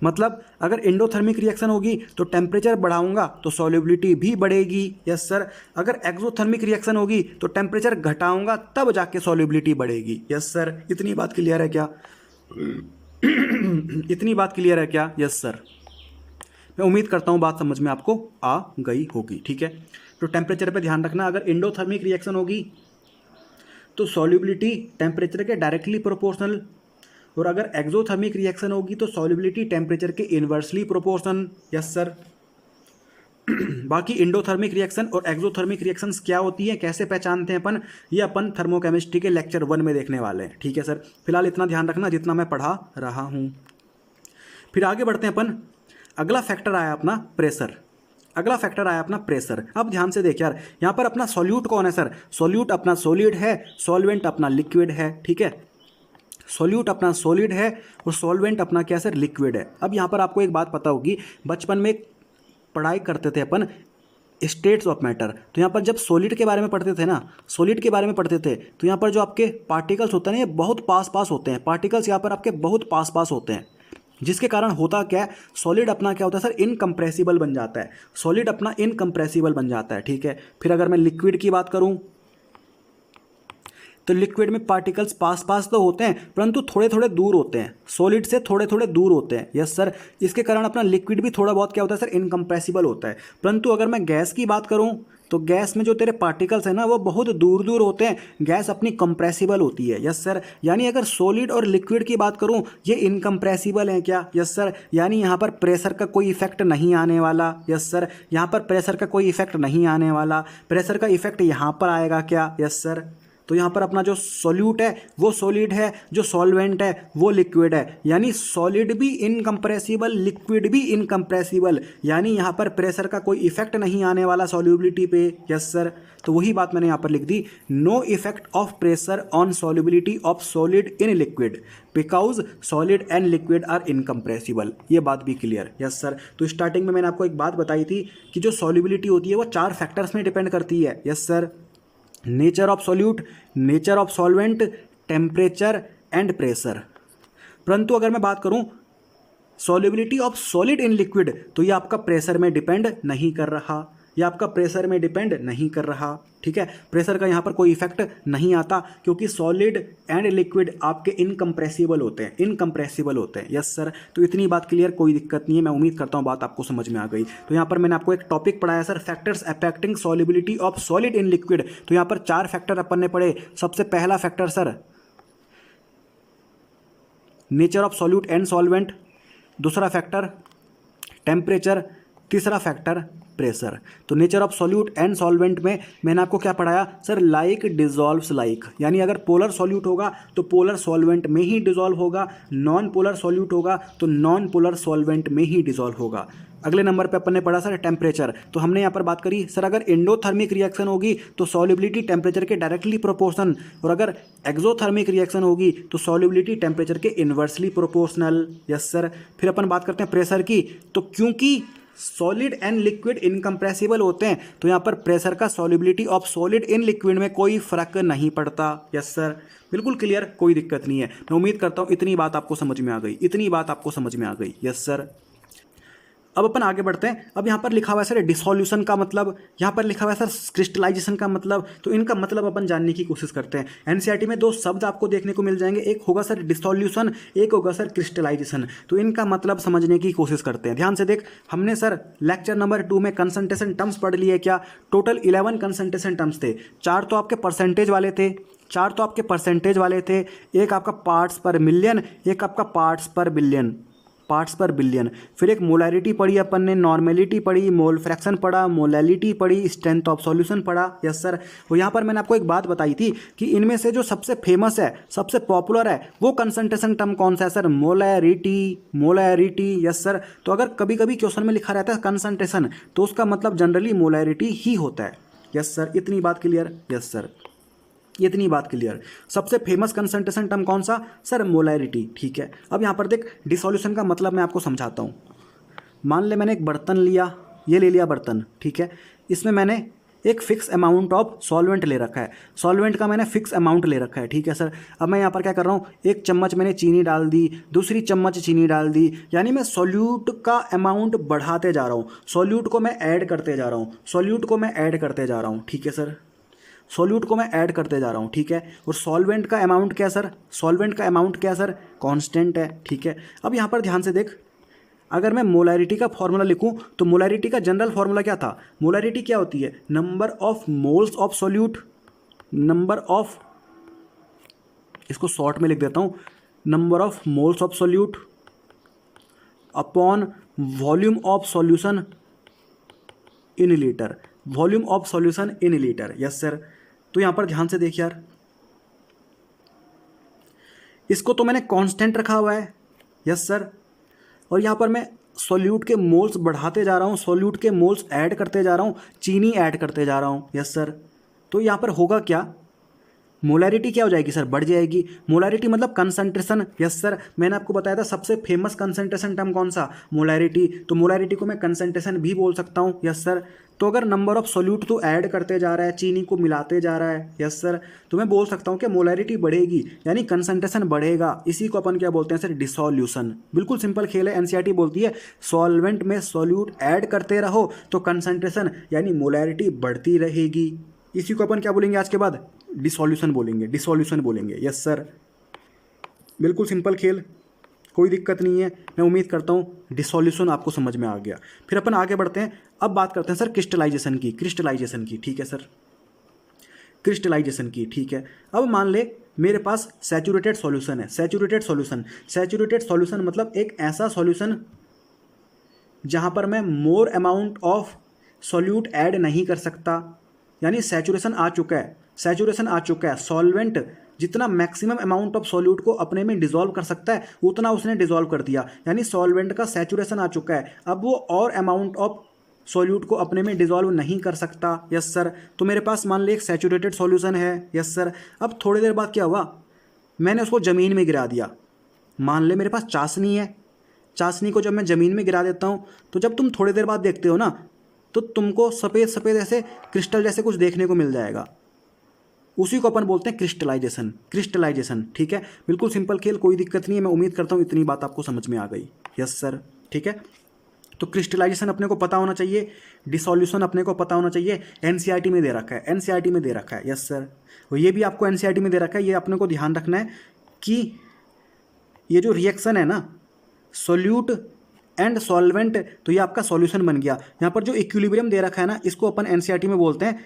मतलब अगर एंडोथर्मिक रिएक्शन होगी तो टेम्परेचर बढ़ाऊंगा तो सॉल्युबिलिटी भी बढ़ेगी। यस सर, अगर एक्सोथर्मिक रिएक्शन होगी तो टेम्परेचर घटाऊंगा तब जाके सॉल्युबिलिटी बढ़ेगी। यस सर, इतनी बात क्लियर है क्या? इतनी बात क्लियर है क्या? यस सर, मैं उम्मीद करता हूँ बात समझ में आपको आ गई होगी, ठीक है। तो टेम्परेचर पे ध्यान रखना, अगर एंडोथर्मिक रिएक्शन होगी तो सॉल्युबिलिटी टेम्परेचर के डायरेक्टली प्रोपोर्शनल, और अगर एक्सोथर्मिक रिएक्शन होगी तो सॉल्युबिलिटी टेम्परेचर के इन्वर्सली प्रोपोर्शनल। Yes sir. बाकी एंडोथर्मिक रिएक्शन और एक्सोथर्मिक रिएक्शंस क्या होती है, कैसे पहचानते हैं अपन, ये अपन थर्मोकेमिस्ट्री के लेक्चर 1 में देखने वाले हैं, ठीक है सर। फिलहाल इतना ध्यान रखना जितना मैं पढ़ा रहा हूँ। फिर आगे बढ़ते हैं अपन। अगला फैक्टर आया अपना प्रेशर, अगला फैक्टर आया अपना प्रेशर। अब ध्यान से देख यार, यहाँ पर अपना सॉल्यूट कौन है सर? सॉल्यूट अपना सॉलिड है, सॉल्वेंट अपना लिक्विड है, ठीक है। सॉल्यूट अपना सॉलिड है और सॉल्वेंट अपना क्या सर? लिक्विड है। अब यहाँ पर आपको एक बात पता होगी, बचपन में पढ़ाई करते थे अपन स्टेट्स ऑफ मैटर, तो यहाँ पर जब सॉलिड के बारे में पढ़ते थे ना, सॉलिड के बारे में पढ़ते थे तो यहाँ पर जो आपके पार्टिकल्स होते हैं ना, ये बहुत पास पास होते हैं, पार्टिकल्स यहाँ पर आपके बहुत पास पास होते हैं, जिसके कारण होता क्या है, सॉलिड अपना क्या होता है सर? इनकम्प्रेसिबल बन जाता है, सॉलिड अपना इनकम्प्रेसिबल बन जाता है, ठीक है। फिर अगर मैं लिक्विड की बात करूं तो लिक्विड में पार्टिकल्स पास पास तो होते हैं परंतु थोड़े थोड़े दूर होते हैं, सॉलिड से थोड़े थोड़े दूर होते हैं। यस सर, इसके कारण अपना लिक्विड भी थोड़ा बहुत क्या होता है सर? इनकम्प्रेसिबल होता है। परंतु अगर मैं गैस की बात करूं तो गैस में जो तेरे पार्टिकल्स हैं ना, वो बहुत दूर दूर होते हैं, गैस अपनी कंप्रेसिबल होती है। यस सर, यानी अगर सॉलिड और लिक्विड की बात करूं, ये इनकम्प्रेसिबल हैं क्या? यस सर, यानी यहाँ पर प्रेशर का कोई इफेक्ट नहीं आने वाला। यस सर, यहाँ पर प्रेशर का कोई इफेक्ट नहीं आने वाला, प्रेशर का इफेक्ट यहाँ पर आएगा क्या? यस सर, तो यहाँ पर अपना जो सॉल्यूट है वो सॉलिड है, जो सॉल्वेंट है वो लिक्विड है, यानी सॉलिड भी इनकम्प्रेसिबल, लिक्विड भी इनकम्प्रेसिबल, यानी यहाँ पर प्रेशर का कोई इफेक्ट नहीं आने वाला सॉल्युबिलिटी पे। यस सर, तो वही बात मैंने यहाँ पर लिख दी, no effect of pressure on solubility of solid in liquid because solid and liquid are incompressible. ये बात भी क्लियर। यस सर, तो स्टार्टिंग में मैंने आपको एक बात बताई थी कि जो सॉल्युबिलिटी होती है वो 4 फैक्टर्स में डिपेंड करती है। Yes sir, nature of solute, nature of solvent, temperature and pressure. परंतु अगर मैं बात करूं solubility of solid in liquid, तो ये आपका प्रेशर में डिपेंड नहीं कर रहा, ये आपका प्रेशर में डिपेंड नहीं कर रहा। ठीक है, प्रेशर का यहाँ पर कोई इफेक्ट नहीं आता क्योंकि सॉलिड एंड लिक्विड आपके इनकम्प्रेसिबल होते हैं, इनकम्प्रेसिबल होते हैं। यस सर, तो इतनी बात क्लियर, कोई दिक्कत नहीं है। मैं उम्मीद करता हूँ बात आपको समझ में आ गई। तो यहाँ पर मैंने आपको एक टॉपिक पढ़ाया sir, factors affecting solubility of solid in liquid. तो यहाँ पर 4 फैक्टर अपन ने पढ़े। सबसे पहला factor sir nature of solute and solvent, दूसरा फैक्टर टेम्परेचर, तीसरा फैक्टर प्रेशर। तो nature of solute and solvent में मैंने आपको क्या पढ़ाया सर, लाइक डिजॉल्व्स लाइक, यानी अगर पोलर सॉल्यूट होगा तो पोलर सॉल्वेंट में ही डिजॉल्व होगा, नॉन पोलर सॉल्यूट होगा तो नॉन पोलर सॉल्वेंट में ही डिजॉल्व होगा। अगले नंबर पे अपन ने पढ़ा सर टेम्परेचर। तो हमने यहाँ पर बात करी सर, अगर एंडोथर्मिक रिएक्शन होगी तो सॉल्युबिलिटी टेम्परेचर के डायरेक्टली प्रोपोर्शनल, और अगर एक्सोथर्मिक रिएक्शन होगी तो सॉल्युबिलिटी टेम्परेचर के इन्वर्सली प्रोपोर्शनल। यस सर, फिर अपन बात करते हैं प्रेशर की। तो क्योंकि सॉलिड एंड लिक्विड इनकम्प्रेसिबल होते हैं तो यहाँ पर प्रेशर का solubility of solid in liquid में कोई फर्क नहीं पड़ता। यस सर, बिल्कुल क्लियर, कोई दिक्कत नहीं है। मैं उम्मीद करता हूँ इतनी बात आपको समझ में आ गई, इतनी बात आपको समझ में आ गई। यस सर, अब अपन आगे बढ़ते हैं। अब यहाँ पर लिखा हुआ है सर डिसॉल्यूशन का मतलब, यहाँ पर लिखा हुआ है सर क्रिस्टलाइजेशन का मतलब। तो इनका मतलब अपन जानने की कोशिश करते हैं। एनसीईआरटी में 2 शब्द आपको देखने को मिल जाएंगे, एक होगा सर डिसॉल्यूशन, एक होगा सर क्रिस्टलाइजेशन। तो इनका मतलब समझने की कोशिश करते हैं। ध्यान से देख, हमने सर लेक्चर नंबर 2 में कंसंट्रेशन टर्म्स पढ़ लिए क्या। टोटल 11 कंसंट्रेशन टर्म्स थे। 4 तो आपके परसेंटेज वाले थे, 4 तो आपके परसेंटेज वाले थे, एक आपका पार्ट्स पर मिलियन, एक आपका पार्ट्स पर बिलियन, पार्ट्स पर बिलियन। फिर एक मोलैरिटी पढ़ी अपन ने, नॉर्मेलिटी पढ़ी, मोल फ्रैक्शन पढ़ा, मोलैलिटी पढ़ी, स्ट्रेंथ ऑफ सॉल्यूशन पढ़ा। यस सर, और यहाँ पर मैंने आपको एक बात बताई थी कि इनमें से जो सबसे फेमस है, सबसे पॉपुलर है, वो कंसंट्रेशन टर्म कौन सा है sir, molarity, molarity. Yes sir, तो अगर कभी कभी क्वेश्चन में लिखा रहता है कंसंट्रेशन तो उसका मतलब जनरली मोलैरिटी ही होता है। यस सर, इतनी बात क्लियर। यस सर, इतनी बात क्लियर। सबसे फेमस कंसंट्रेशन टर्म कौन सा सर, मोलैरिटी। ठीक है, अब यहाँ पर देख डिसॉल्यूशन का मतलब मैं आपको समझाता हूँ। मान ले मैंने एक बर्तन लिया, ये ले लिया बर्तन, ठीक है, इसमें मैंने एक फिक्स अमाउंट ऑफ सॉल्वेंट ले रखा है, सॉल्वेंट का मैंने फिक्स अमाउंट ले रखा है। ठीक है सर, अब मैं यहाँ पर क्या कर रहा हूँ, 1 चम्मच मैंने चीनी डाल दी, दूसरी चम्मच चीनी डाल दी, यानी मैं सॉल्यूट का अमाउंट बढ़ाते जा रहा हूँ, सॉल्यूट को मैं ऐड करते जा रहा हूँ, सॉल्यूट को मैं ऐड करते जा रहा हूँ। ठीक है सर, सॉल्यूट को मैं ऐड करते जा रहा हूँ। ठीक है, और सॉल्वेंट का अमाउंट क्या सर, सॉल्वेंट का अमाउंट क्या सर, कांस्टेंट है। ठीक है, अब यहाँ पर ध्यान से देख, अगर मैं मोलैरिटी का फॉर्मूला लिखूं तो मोलैरिटी का जनरल फॉर्मूला क्या था, मोलैरिटी क्या होती है, number of moles of solute, number of, इसको शॉर्ट में लिख देता हूँ, number of moles of solute upon volume of solution in litre, volume of solution in litre. Yes sir, तो यहां पर ध्यान से देख यार, इसको तो मैंने कांस्टेंट रखा हुआ है। यस सर, और यहां पर मैं सॉल्यूट के मोल्स बढ़ाते जा रहा हूं, सॉल्यूट के मोल्स ऐड करते जा रहा हूं, चीनी ऐड करते जा रहा हूं। यस सर, तो यहां पर होगा क्या, मोलैरिटी क्या हो जाएगी सर, बढ़ जाएगी। मोलैरिटी मतलब कंसंट्रेशन। यस सर, मैंने आपको बताया था सबसे फेमस कंसंट्रेशन टर्म कौन सा, मोलैरिटी। तो मोलैरिटी को मैं कंसंट्रेशन भी बोल सकता हूँ। यस सर, तो अगर नंबर ऑफ सॉल्यूट तो ऐड करते जा रहा है, चीनी को मिलाते जा रहा है, यस सर, तो मैं बोल सकता हूँ कि मोलैरिटी बढ़ेगी, यानी कंसंट्रेशन बढ़ेगा। इसी को अपन क्या बोलते हैं सर, डिसॉल्यूशन। बिल्कुल सिंपल खेल है। एनसीईआरटी बोलती है सॉल्वेंट में सॉल्यूट ऐड करते रहो तो कंसंट्रेशन यानी मोलैरिटी बढ़ती रहेगी। इसी को अपन क्या बोलेंगे आज के बाद, डिसॉल्यूशन बोलेंगे, डिसॉल्यूशन बोलेंगे। यस सर, बिल्कुल सिंपल खेल, कोई दिक्कत नहीं है। मैं उम्मीद करता हूँ डिसॉल्यूशन आपको समझ में आ गया। फिर अपन आगे बढ़ते हैं, अब बात करते हैं सर क्रिस्टलाइजेशन की, क्रिस्टलाइजेशन की। ठीक है सर, क्रिस्टलाइजेशन की। ठीक है, अब मान ले मेरे पास सैचुरेटेड सॉल्यूशन है, सैचुरेटेड सॉल्यूशन, सैचुरेटेड सॉल्यूशन मतलब एक ऐसा सॉल्यूशन जहाँ पर मैं more amount of solute add नहीं कर सकता, यानी सैचुरेशन आ चुका है, सैचुरेशन आ चुका है। सॉल्वेंट जितना मैक्सिमम अमाउंट ऑफ सॉल्यूट को अपने में डिसॉल्व कर सकता है उतना उसने डिसॉल्व कर दिया, यानी सॉल्वेंट का सैचुरेशन आ चुका है। अब वो और अमाउंट ऑफ सॉल्यूट को अपने में डिसॉल्व नहीं कर सकता। Yes sir. तो मेरे पास मान ली एक सैचुरेटेड सॉल्यूशन है। Yes sir. अब थोड़ी देर बाद क्या हुआ, मैंने उसको ज़मीन में गिरा दिया। मान ले मेरे पास चाशनी है, चाशनी को जब मैं ज़मीन में गिरा देता हूँ तो जब तुम थोड़ी देर बाद देखते हो ना तो तुमको सफ़ेद सफ़ेद ऐसे क्रिस्टल जैसे कुछ देखने को मिल जाएगा। उसी को अपन बोलते हैं क्रिस्टलाइजेशन, क्रिस्टलाइजेशन। ठीक है, बिल्कुल सिंपल खेल, कोई दिक्कत नहीं है। मैं उम्मीद करता हूँ इतनी बात आपको समझ में आ गई। Yes sir. ठीक है, तो क्रिस्टलाइजेशन अपने को पता होना चाहिए, डिसोल्यूशन अपने को पता होना चाहिए। एनसीईआरटी में दे रखा है, एनसीईआरटी में दे रखा है। Yes sir. और ये भी आपको एनसीईआरटी में दे रखा है, ये अपने को ध्यान रखना है कि ये जो रिएक्शन है ना, सोल्यूट एंड सॉल्वेंट, तो ये आपका सॉल्यूशन बन गया। यहाँ पर जो इक्विलिब्रियम दे रखा है ना, इसको अपन एनसीईआरटी में बोलते हैं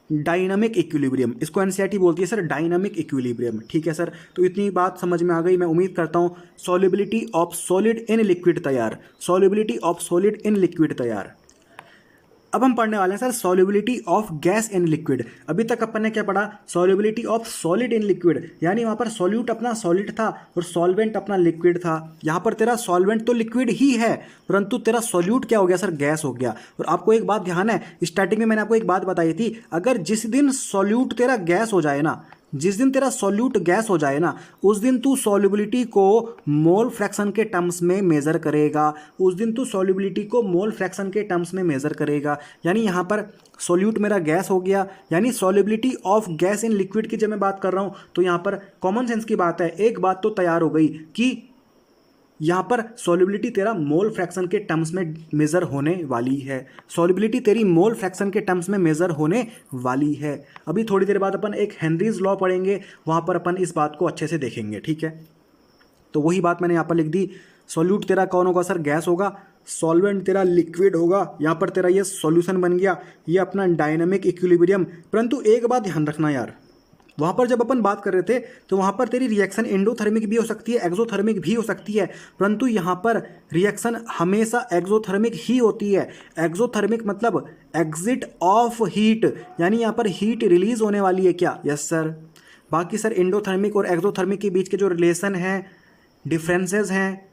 डायनामिक इक्विलिब्रियम। इसको एनसीईआरटी बोलती है सर डायनामिक इक्विलिब्रियम। ठीक है सर, तो इतनी बात समझ में आ गई। मैं उम्मीद करता हूँ solubility of solid in liquid तैयार, solubility of solid in liquid तैयार। अब हम पढ़ने वाले हैं sir solubility of gas in liquid. अभी तक अपन ने क्या पढ़ा, solubility of solid in liquid, यानी वहाँ पर सॉल्यूट अपना सॉलिड था और सॉल्वेंट अपना लिक्विड था। यहाँ पर तेरा सॉल्वेंट तो लिक्विड ही है परंतु तेरा सॉल्यूट क्या हो गया सर, गैस हो गया। और आपको एक बात ध्यान है, स्टार्टिंग में मैंने आपको एक बात बताई थी, अगर जिस दिन सॉल्यूट तेरा गैस हो जाए ना, जिस दिन तेरा सॉल्यूट गैस हो जाए ना, उस दिन तू सॉल्युबिलिटी को मोल फ्रैक्शन के टर्म्स में मेज़र करेगा। उस दिन तू सॉल्युबिलिटी को मोल फ्रैक्शन के टर्म्स में मेज़र करेगा। यानी यहाँ पर सॉल्यूट मेरा गैस हो गया, यानी solubility of gas in liquid की जब मैं बात कर रहा हूँ तो यहाँ पर कॉमन सेंस की बात है। एक बात तो तैयार हो गई कि यहाँ पर सॉल्युबिलिटी तेरा मोल फ्रैक्शन के टर्म्स में मेज़र होने वाली है, सॉल्युबिलिटी तेरी मोल फ्रैक्शन के टर्म्स में मेज़र होने वाली है। अभी थोड़ी देर बाद अपन एक हेनरीज लॉ पढ़ेंगे, वहाँ पर अपन इस बात को अच्छे से देखेंगे। ठीक है, तो वही बात मैंने यहाँ पर लिख दी। सॉल्यूट तेरा कौन होगा सर, गैस होगा। सॉल्वेंट तेरा लिक्विड होगा। यहाँ पर तेरा ये सॉल्यूशन बन गया, ये अपना डायनामिक इक्विलिब्रियम। परंतु एक बात ध्यान रखना यार, वहाँ पर जब अपन बात कर रहे थे तो वहाँ पर तेरी रिएक्शन एंडोथर्मिक भी हो सकती है, एक्सोथर्मिक भी हो सकती है, परंतु यहाँ पर रिएक्शन हमेशा एक्सोथर्मिक ही होती है। एक्सोथर्मिक मतलब एग्जिट ऑफ हीट, यानी यहाँ पर हीट रिलीज होने वाली है क्या। Yes sir. बाकी सर एंडोथर्मिक और एक्सोथर्मिक के बीच के जो रिलेशन हैं, डिफरेंसेस हैं,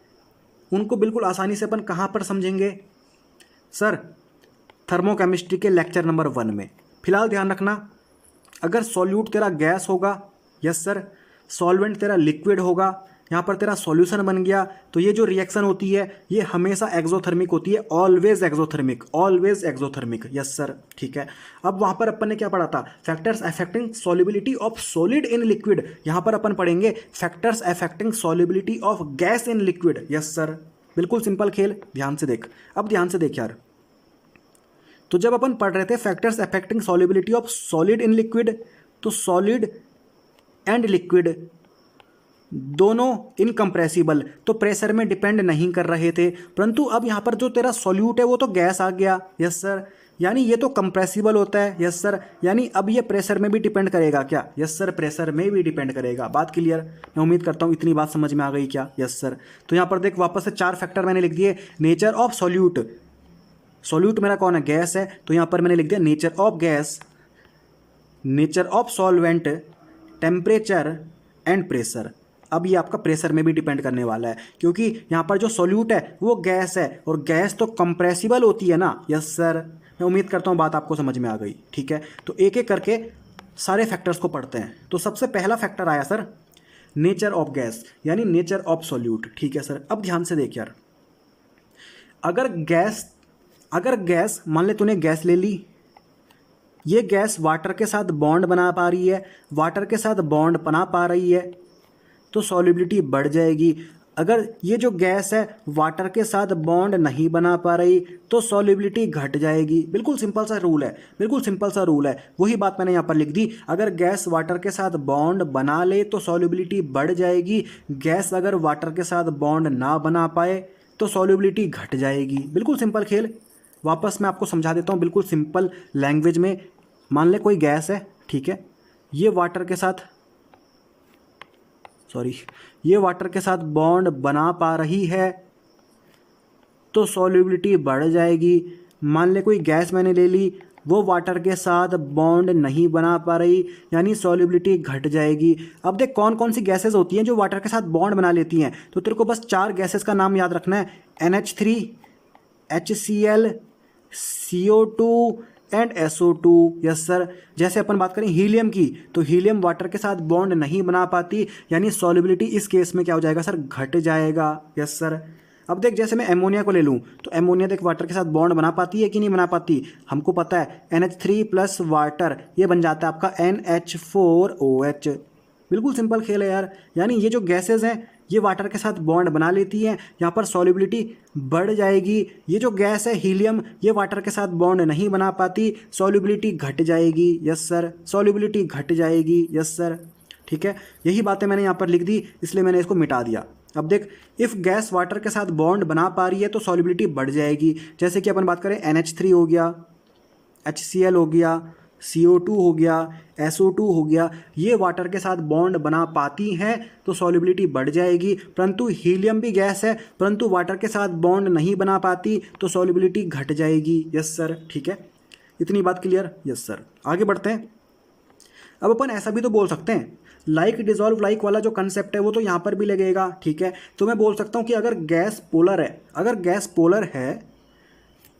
उनको बिल्कुल आसानी से अपन कहाँ पर समझेंगे सर, थर्मोकेमिस्ट्री के लेक्चर नंबर 1 में। फिलहाल ध्यान रखना, अगर सॉल्यूट तेरा गैस होगा, यस सर, सॉल्वेंट तेरा लिक्विड होगा, यहाँ पर तेरा सॉल्यूशन बन गया, तो ये जो रिएक्शन होती है ये हमेशा एक्सोथर्मिक होती है, always exothermic, always exothermic. Yes sir. ठीक है, अब वहाँ पर अपन ने क्या पढ़ा था, factors affecting solubility of solid in liquid. यहाँ पर अपन पढ़ेंगे factors affecting solubility of gas in liquid. Yes sir, बिल्कुल सिंपल खेल, ध्यान से देख। अब ध्यान से देख यार, तो जब अपन पढ़ रहे थे factors affecting solubility of solid in liquid, तो सॉलिड एंड लिक्विड दोनों इनकम्प्रेसिबल, तो प्रेशर में डिपेंड नहीं कर रहे थे। परंतु अब यहाँ पर जो तेरा सॉल्यूट है वो तो गैस आ गया। यस सर, यानी ये तो कंप्रेसिबल होता है। यस सर, यानी अब ये प्रेशर में भी डिपेंड करेगा क्या। यस सर, प्रेशर में भी डिपेंड करेगा। बात क्लियर, मैं उम्मीद करता हूँ इतनी बात समझ में आ गई क्या। Yes sir. तो यहाँ पर देख, वापस से 4 फैक्टर मैंने लिख दिए। नेचर ऑफ सॉल्यूट, सॉल्यूट मेरा कौन है, गैस है, तो यहाँ पर मैंने लिख दिया nature of gas, nature of solvent, temperature and pressure. अब ये आपका प्रेशर में भी डिपेंड करने वाला है, क्योंकि यहाँ पर जो सॉल्यूट है वो गैस है और गैस तो कंप्रेसिबल होती है ना। यस सर, मैं उम्मीद करता हूँ बात आपको समझ में आ गई। ठीक है, तो एक एक करके सारे फैक्टर्स को पढ़ते हैं। तो सबसे पहला फैक्टर आया सर नेचर ऑफ गैस, यानी नेचर ऑफ सॉल्यूट। ठीक है सर, अब ध्यान से देख यार, अगर गैस मान ले तूने गैस ले ली, ये गैस वाटर के साथ बॉन्ड बना पा रही है, वाटर के साथ बॉन्ड बना पा रही है, तो सॉल्युबिलिटी बढ़ जाएगी। अगर ये जो गैस है वाटर के साथ बॉन्ड नहीं बना पा रही तो सॉल्युबिलिटी घट जाएगी। बिल्कुल सिंपल सा रूल है, बिल्कुल सिंपल सा रूल है। वही बात मैंने यहाँ पर लिख दी, अगर गैस वाटर के साथ बॉन्ड बना ले तो सॉल्युबिलिटी बढ़ जाएगी, गैस अगर वाटर के साथ बॉन्ड ना बना पाए तो सॉल्युबिलिटी घट जाएगी। बिल्कुल सिंपल खेल, वापस मैं आपको समझा देता हूँ बिल्कुल सिंपल लैंग्वेज में। मान ले कोई गैस है, ठीक है, ये वाटर के साथ बॉन्ड बना पा रही है तो सॉल्युबिलिटी बढ़ जाएगी। मान ले कोई गैस मैंने ले ली, वो वाटर के साथ बॉन्ड नहीं बना पा रही, यानी सॉल्युबिलिटी घट जाएगी। अब देख कौन कौन सी गैसेज होती हैं जो वाटर के साथ बॉन्ड बना लेती हैं, तो तेरे को बस 4 गैसेज का नाम याद रखना है, NH3, HCl, CO2 and SO2। Yes sir. जैसे अपन बात करें हीलियम की, तो हीलियम वाटर के साथ बॉन्ड नहीं बना पाती, यानी सॉल्युबिलिटी इस केस में क्या हो जाएगा सर, घट जाएगा। Yes sir. अब देख जैसे मैं एमोनिया को ले लूँ, तो एमोनिया देख वाटर के साथ बॉन्ड बना पाती है कि नहीं बना पाती, हमको पता है NH3 प्लस वाटर ये बन जाता है आपका NH4OH। बिल्कुल सिंपल खेल है यार, यानी ये जो गैसेज हैं ये वाटर के साथ बॉन्ड बना लेती हैं, यहाँ पर सॉल्युबिलिटी बढ़ जाएगी। ये जो गैस है हीलियम, ये वाटर के साथ बॉन्ड नहीं बना पाती, सॉल्युबिलिटी घट जाएगी। यस सर, सॉल्युबिलिटी घट जाएगी। यस सर, ठीक है। यही बातें मैंने यहाँ पर लिख दी, इसलिए मैंने इसको मिटा दिया। अब देख इफ़ गैस वाटर के साथ बॉन्ड बना पा रही है तो सॉल्युबिलिटी बढ़ जाएगी। जैसे कि अपन बात करें NH3 हो गया, HCl हो गया, CO2 हो गया, SO2 हो गया, ये वाटर के साथ बॉन्ड बना पाती हैं तो सॉल्युबिलिटी बढ़ जाएगी। परंतु हीलियम भी गैस है, परंतु वाटर के साथ बॉन्ड नहीं बना पाती तो सॉल्युबिलिटी घट जाएगी। यस सर, ठीक है, इतनी बात क्लियर। यस सर, आगे बढ़ते हैं। अब अपन ऐसा भी तो बोल सकते हैं, लाइक डिजॉल्व लाइक वाला जो कंसेप्ट है वो तो यहाँ पर भी लगेगा। ठीक है, तो मैं बोल सकता हूँ कि अगर गैस पोलर है, अगर गैस पोलर है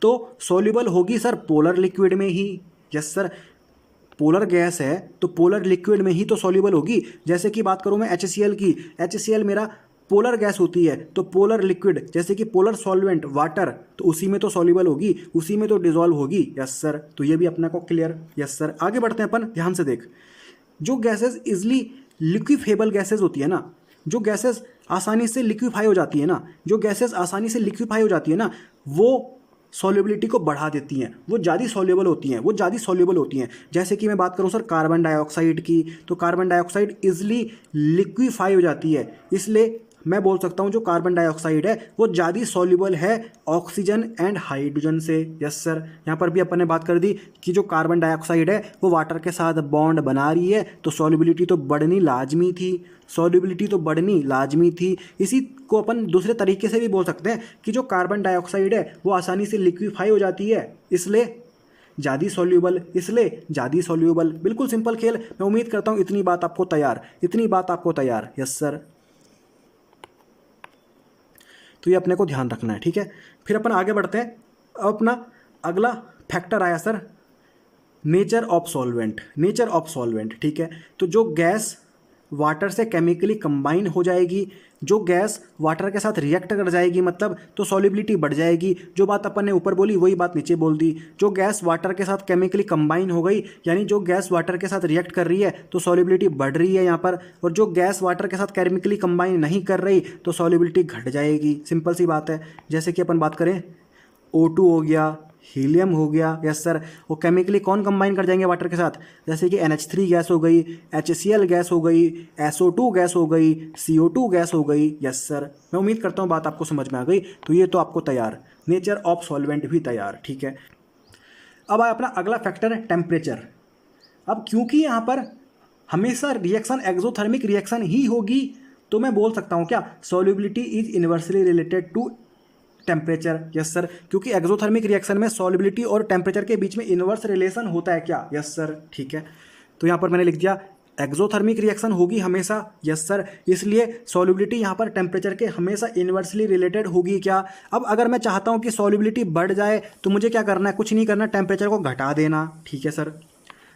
तो सॉल्युबल होगी सर पोलर लिक्विड में ही। यस सर, पोलर गैस है तो पोलर लिक्विड में ही तो सॉल्युबल होगी। जैसे कि बात करूँ मैं HCl की, HCl मेरा पोलर गैस होती है, तो पोलर लिक्विड जैसे कि पोलर सॉल्वेंट वाटर, तो उसी में तो सॉल्युबल होगी, उसी में तो डिजॉल्व होगी। यस सर, तो ये भी अपने को क्लियर। यस सर, आगे बढ़ते हैं अपन। ध्यान से देख, जो गैसेज इजली लिक्विफेबल गैसेज होती है ना, जो गैसेज आसानी से लिक्विफाई हो जाती है ना, जो गैसेज आसानी से लिक्विफाई हो जाती है ना, वो सॉल्युबिलिटी को बढ़ा देती हैं, वो ज़्यादा सॉल्युबल होती हैं, वो ज़्यादा सॉल्युबल होती हैं। जैसे कि मैं बात करूं सर कार्बन डाइऑक्साइड की, तो कार्बन डाइऑक्साइड इजली लिक्विफाई हो जाती है, इसलिए मैं बोल सकता हूं जो कार्बन डाइऑक्साइड है वो ज़्यादा सॉल्युबल है ऑक्सीजन एंड हाइड्रोजन से। यस सर, यहाँ पर भी अपन ने बात कर दी कि जो कार्बन डाइऑक्साइड है वो वाटर के साथ बॉन्ड बना रही है तो सॉल्युबिलिटी तो बढ़नी लाजमी थी, सॉल्युबिलिटी तो बढ़नी लाजमी थी। इसी को अपन दूसरे तरीके से भी बोल सकते हैं कि जो कार्बन डाइऑक्साइड है वो आसानी से लिक्विफाई हो जाती है, इसलिए ज़्यादा सॉल्युबल, इसलिए ज़्यादा सॉल्युबल। बिल्कुल सिंपल खेल। मैं उम्मीद करता हूँ इतनी बात आपको तैयार, इतनी बात आपको तैयार। यस सर, तो ये अपने को ध्यान रखना है। ठीक है, फिर अपन आगे बढ़ते हैं। अब अपना अगला फैक्टर आया sir nature of solvent, nature of solvent. ठीक है, तो जो गैस वाटर से केमिकली कंबाइन हो जाएगी, जो गैस वाटर के साथ रिएक्ट कर जाएगी मतलब, तो सॉल्युबिलिटी बढ़ जाएगी। जो बात अपन ने ऊपर बोली वही बात नीचे बोल दी। जो गैस वाटर के साथ केमिकली कंबाइन हो गई, यानी जो गैस वाटर के साथ रिएक्ट कर रही है तो सॉल्युबिलिटी बढ़ रही है यहाँ पर, और जो गैस वाटर के साथ केमिकली कंबाइन नहीं कर रही तो सॉल्युबिलिटी घट जाएगी। सिंपल सी बात है। जैसे कि अपन बात करें O2 हो गया, हीलियम हो गया। यस सर, वो केमिकली कौन कंबाइन कर जाएंगे वाटर के साथ, जैसे कि NH3 गैस हो गई, HCl गैस हो गई, SO2 गैस हो गई, CO2 गैस हो गई। यस सर, मैं उम्मीद करता हूँ बात आपको समझ में आ गई। तो ये तो आपको तैयार, नेचर ऑफ सॉल्वेंट भी तैयार। ठीक है, अब आया अपना अगला फैक्टर है टेम्परेचर। अब क्योंकि यहाँ पर हमेशा रिएक्शन एक्सोथर्मिक रिएक्शन ही होगी, तो मैं बोल सकता हूँ क्या, solubility is inversely related to temperature. Yes sir, क्योंकि एक्सोथर्मिक रिएक्शन में सॉल्युबिलिटी और टेम्परेचर के बीच में इनवर्स रिलेशन होता है क्या। यस सर, ठीक है, तो यहाँ पर मैंने लिख दिया एक्सोथर्मिक रिएक्शन होगी हमेशा। यस सर, इसलिए सॉल्युबिलिटी यहाँ पर टेम्परेचर के हमेशा इनवर्सली रिलेटेड होगी क्या। अब अगर मैं चाहता हूँ कि सॉल्युबिलिटी बढ़ जाए तो मुझे क्या करना है, कुछ नहीं करना, टेम्परेचर को घटा देना। ठीक है सर,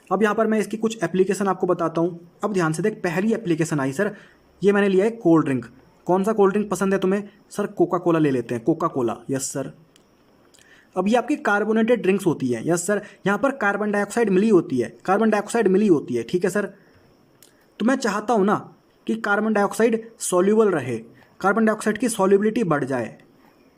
अब यहाँ पर मैं इसकी कुछ एप्लीकेशन आपको बताता हूँ। अब ध्यान से देख, पहली एप्लीकेशन आई सर, ये मैंने लिया है कोल्ड ड्रिंक। कौन सा कोल्ड ड्रिंक पसंद है तुम्हें सर, कोका कोला ले लेते हैं, कोका कोला। यस सर, अब ये आपकी कार्बोनेटेड ड्रिंक्स होती है। यस सर, यहाँ पर कार्बन डाइऑक्साइड मिली होती है, कार्बन डाइऑक्साइड मिली होती है। ठीक है सर, तो मैं चाहता हूँ ना कि कार्बन डाइऑक्साइड सॉल्युबल रहे, कार्बन डाइऑक्साइड की सॉल्युबिलिटी बढ़ जाए,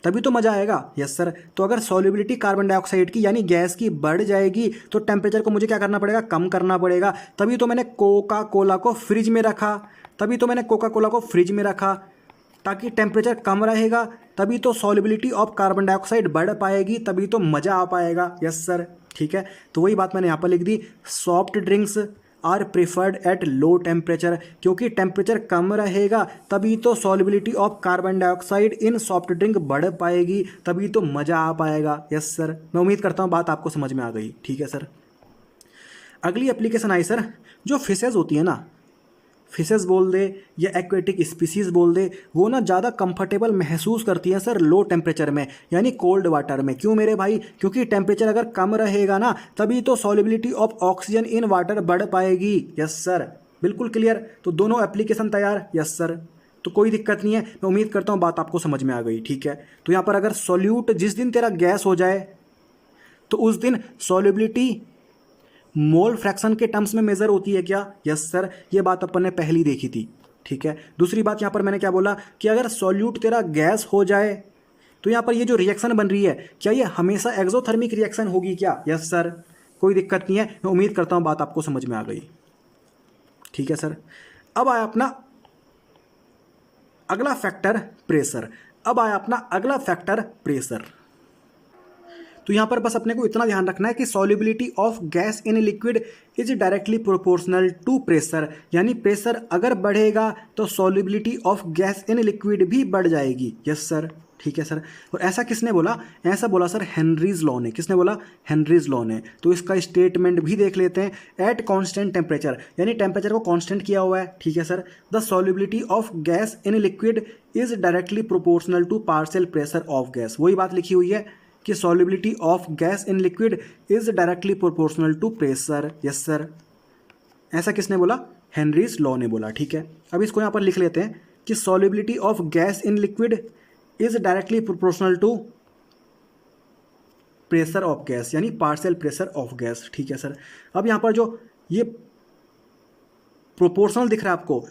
तभी तो मज़ा आएगा। यस सर, तो अगर सॉल्युबिलिटी कार्बन डाइऑक्साइड की यानी गैस की बढ़ जाएगी तो टेम्परेचर को मुझे क्या करना पड़ेगा, कम करना पड़ेगा। तभी तो मैंने कोका कोला को फ्रिज में रखा, तभी तो मैंने कोका कोला को फ्रिज में रखा, ताकि टेम्परेचर कम रहेगा, तभी तो सॉल्युबिलिटी ऑफ कार्बन डाइऑक्साइड बढ़ पाएगी, तभी तो मज़ा आ पाएगा। यस सर, ठीक है, तो वही बात मैंने यहाँ पर लिख दी। Soft drinks are preferred at low temperature, क्योंकि टेम्परेचर कम रहेगा तभी तो solubility of carbon dioxide in soft drink बढ़ पाएगी, तभी तो मज़ा आ पाएगा। यस सर, मैं उम्मीद करता हूँ बात आपको समझ में आ गई। ठीक है सर, अगली एप्लीकेशन आई सर, जो फिशेज़ होती है ना, फिशेस बोल दे या एक्वेटिक स्पीसीज बोल दे, वो ना ज़्यादा कंफर्टेबल महसूस करती हैं सर लो टेम्परेचर में, यानी कोल्ड वाटर में। क्यों मेरे भाई? क्योंकि टेम्परेचर अगर कम रहेगा ना तभी तो solubility of oxygen in water बढ़ पाएगी। यस सर, बिल्कुल क्लियर। तो दोनों एप्लीकेशन तैयार। यस सर, तो कोई दिक्कत नहीं है, मैं उम्मीद करता हूँ बात आपको समझ में आ गई। ठीक है, तो यहाँ पर अगर सॉल्यूट जिस दिन तेरा गैस हो जाए तो उस दिन सॉल्युबिलिटी मोल फ्रैक्शन के टर्म्स में मेज़र होती है क्या? यस सर, ये बात अपन ने पहली देखी थी। ठीक है, दूसरी बात यहाँ पर मैंने क्या बोला कि अगर सॉल्यूट तेरा गैस हो जाए तो यहाँ पर ये जो रिएक्शन बन रही है क्या ये हमेशा एक्सोथर्मिक रिएक्शन होगी क्या? यस सर, कोई दिक्कत नहीं है, मैं उम्मीद करता हूँ बात आपको समझ में आ गई। ठीक है सर, अब आया अपना अगला फैक्टर प्रेशर। अब आया अपना अगला फैक्टर प्रेशर। तो यहाँ पर बस अपने को इतना ध्यान रखना है कि solubility of gas in liquid is directly proportional to pressure, यानी प्रेशर अगर बढ़ेगा तो solubility of gas in liquid भी बढ़ जाएगी। यस सर, ठीक है सर। और ऐसा किसने बोला? ऐसा बोला सर हेनरीज लॉ ने। किसने बोला? हेनरीज लॉ ने। तो इसका स्टेटमेंट भी देख लेते हैं। एट कांस्टेंट टेम्परेचर, यानी टेम्परेचर को कांस्टेंट किया हुआ है। ठीक है sir, the solubility of gas in liquid is directly proportional to partial pressure of gas. वही बात लिखी हुई है कि solubility of gas in liquid is directly proportional to pressure. Yes sir, ऐसा किसने बोला? हेनरीज लॉ ने बोला। ठीक है, अब इसको यहाँ पर लिख लेते हैं कि solubility of gas in liquid is directly proportional to pressure of gas, यानी पार्शियल प्रेशर ऑफ गैस। ठीक है सर, अब यहाँ पर जो ये प्रोपोर्शनल दिख रहा है आपको,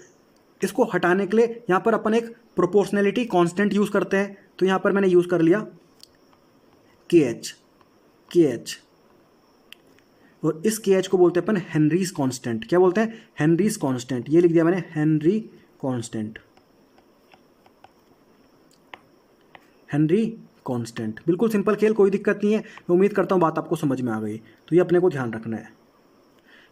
इसको हटाने के लिए यहाँ पर अपन एक प्रोपोर्शनलिटी कांस्टेंट यूज़ करते हैं। तो यहाँ पर मैंने यूज़ कर लिया KH, और इस KH को बोलते हैं अपन हेनरीज कांस्टेंट। क्या बोलते हैं? Henrys constant. ये लिख दिया मैंने, हेनरी कांस्टेंट। हेनरी कांस्टेंट, बिल्कुल सिंपल खेल, कोई दिक्कत नहीं है। मैं उम्मीद करता हूँ बात आपको समझ में आ गई। तो ये अपने को ध्यान रखना है।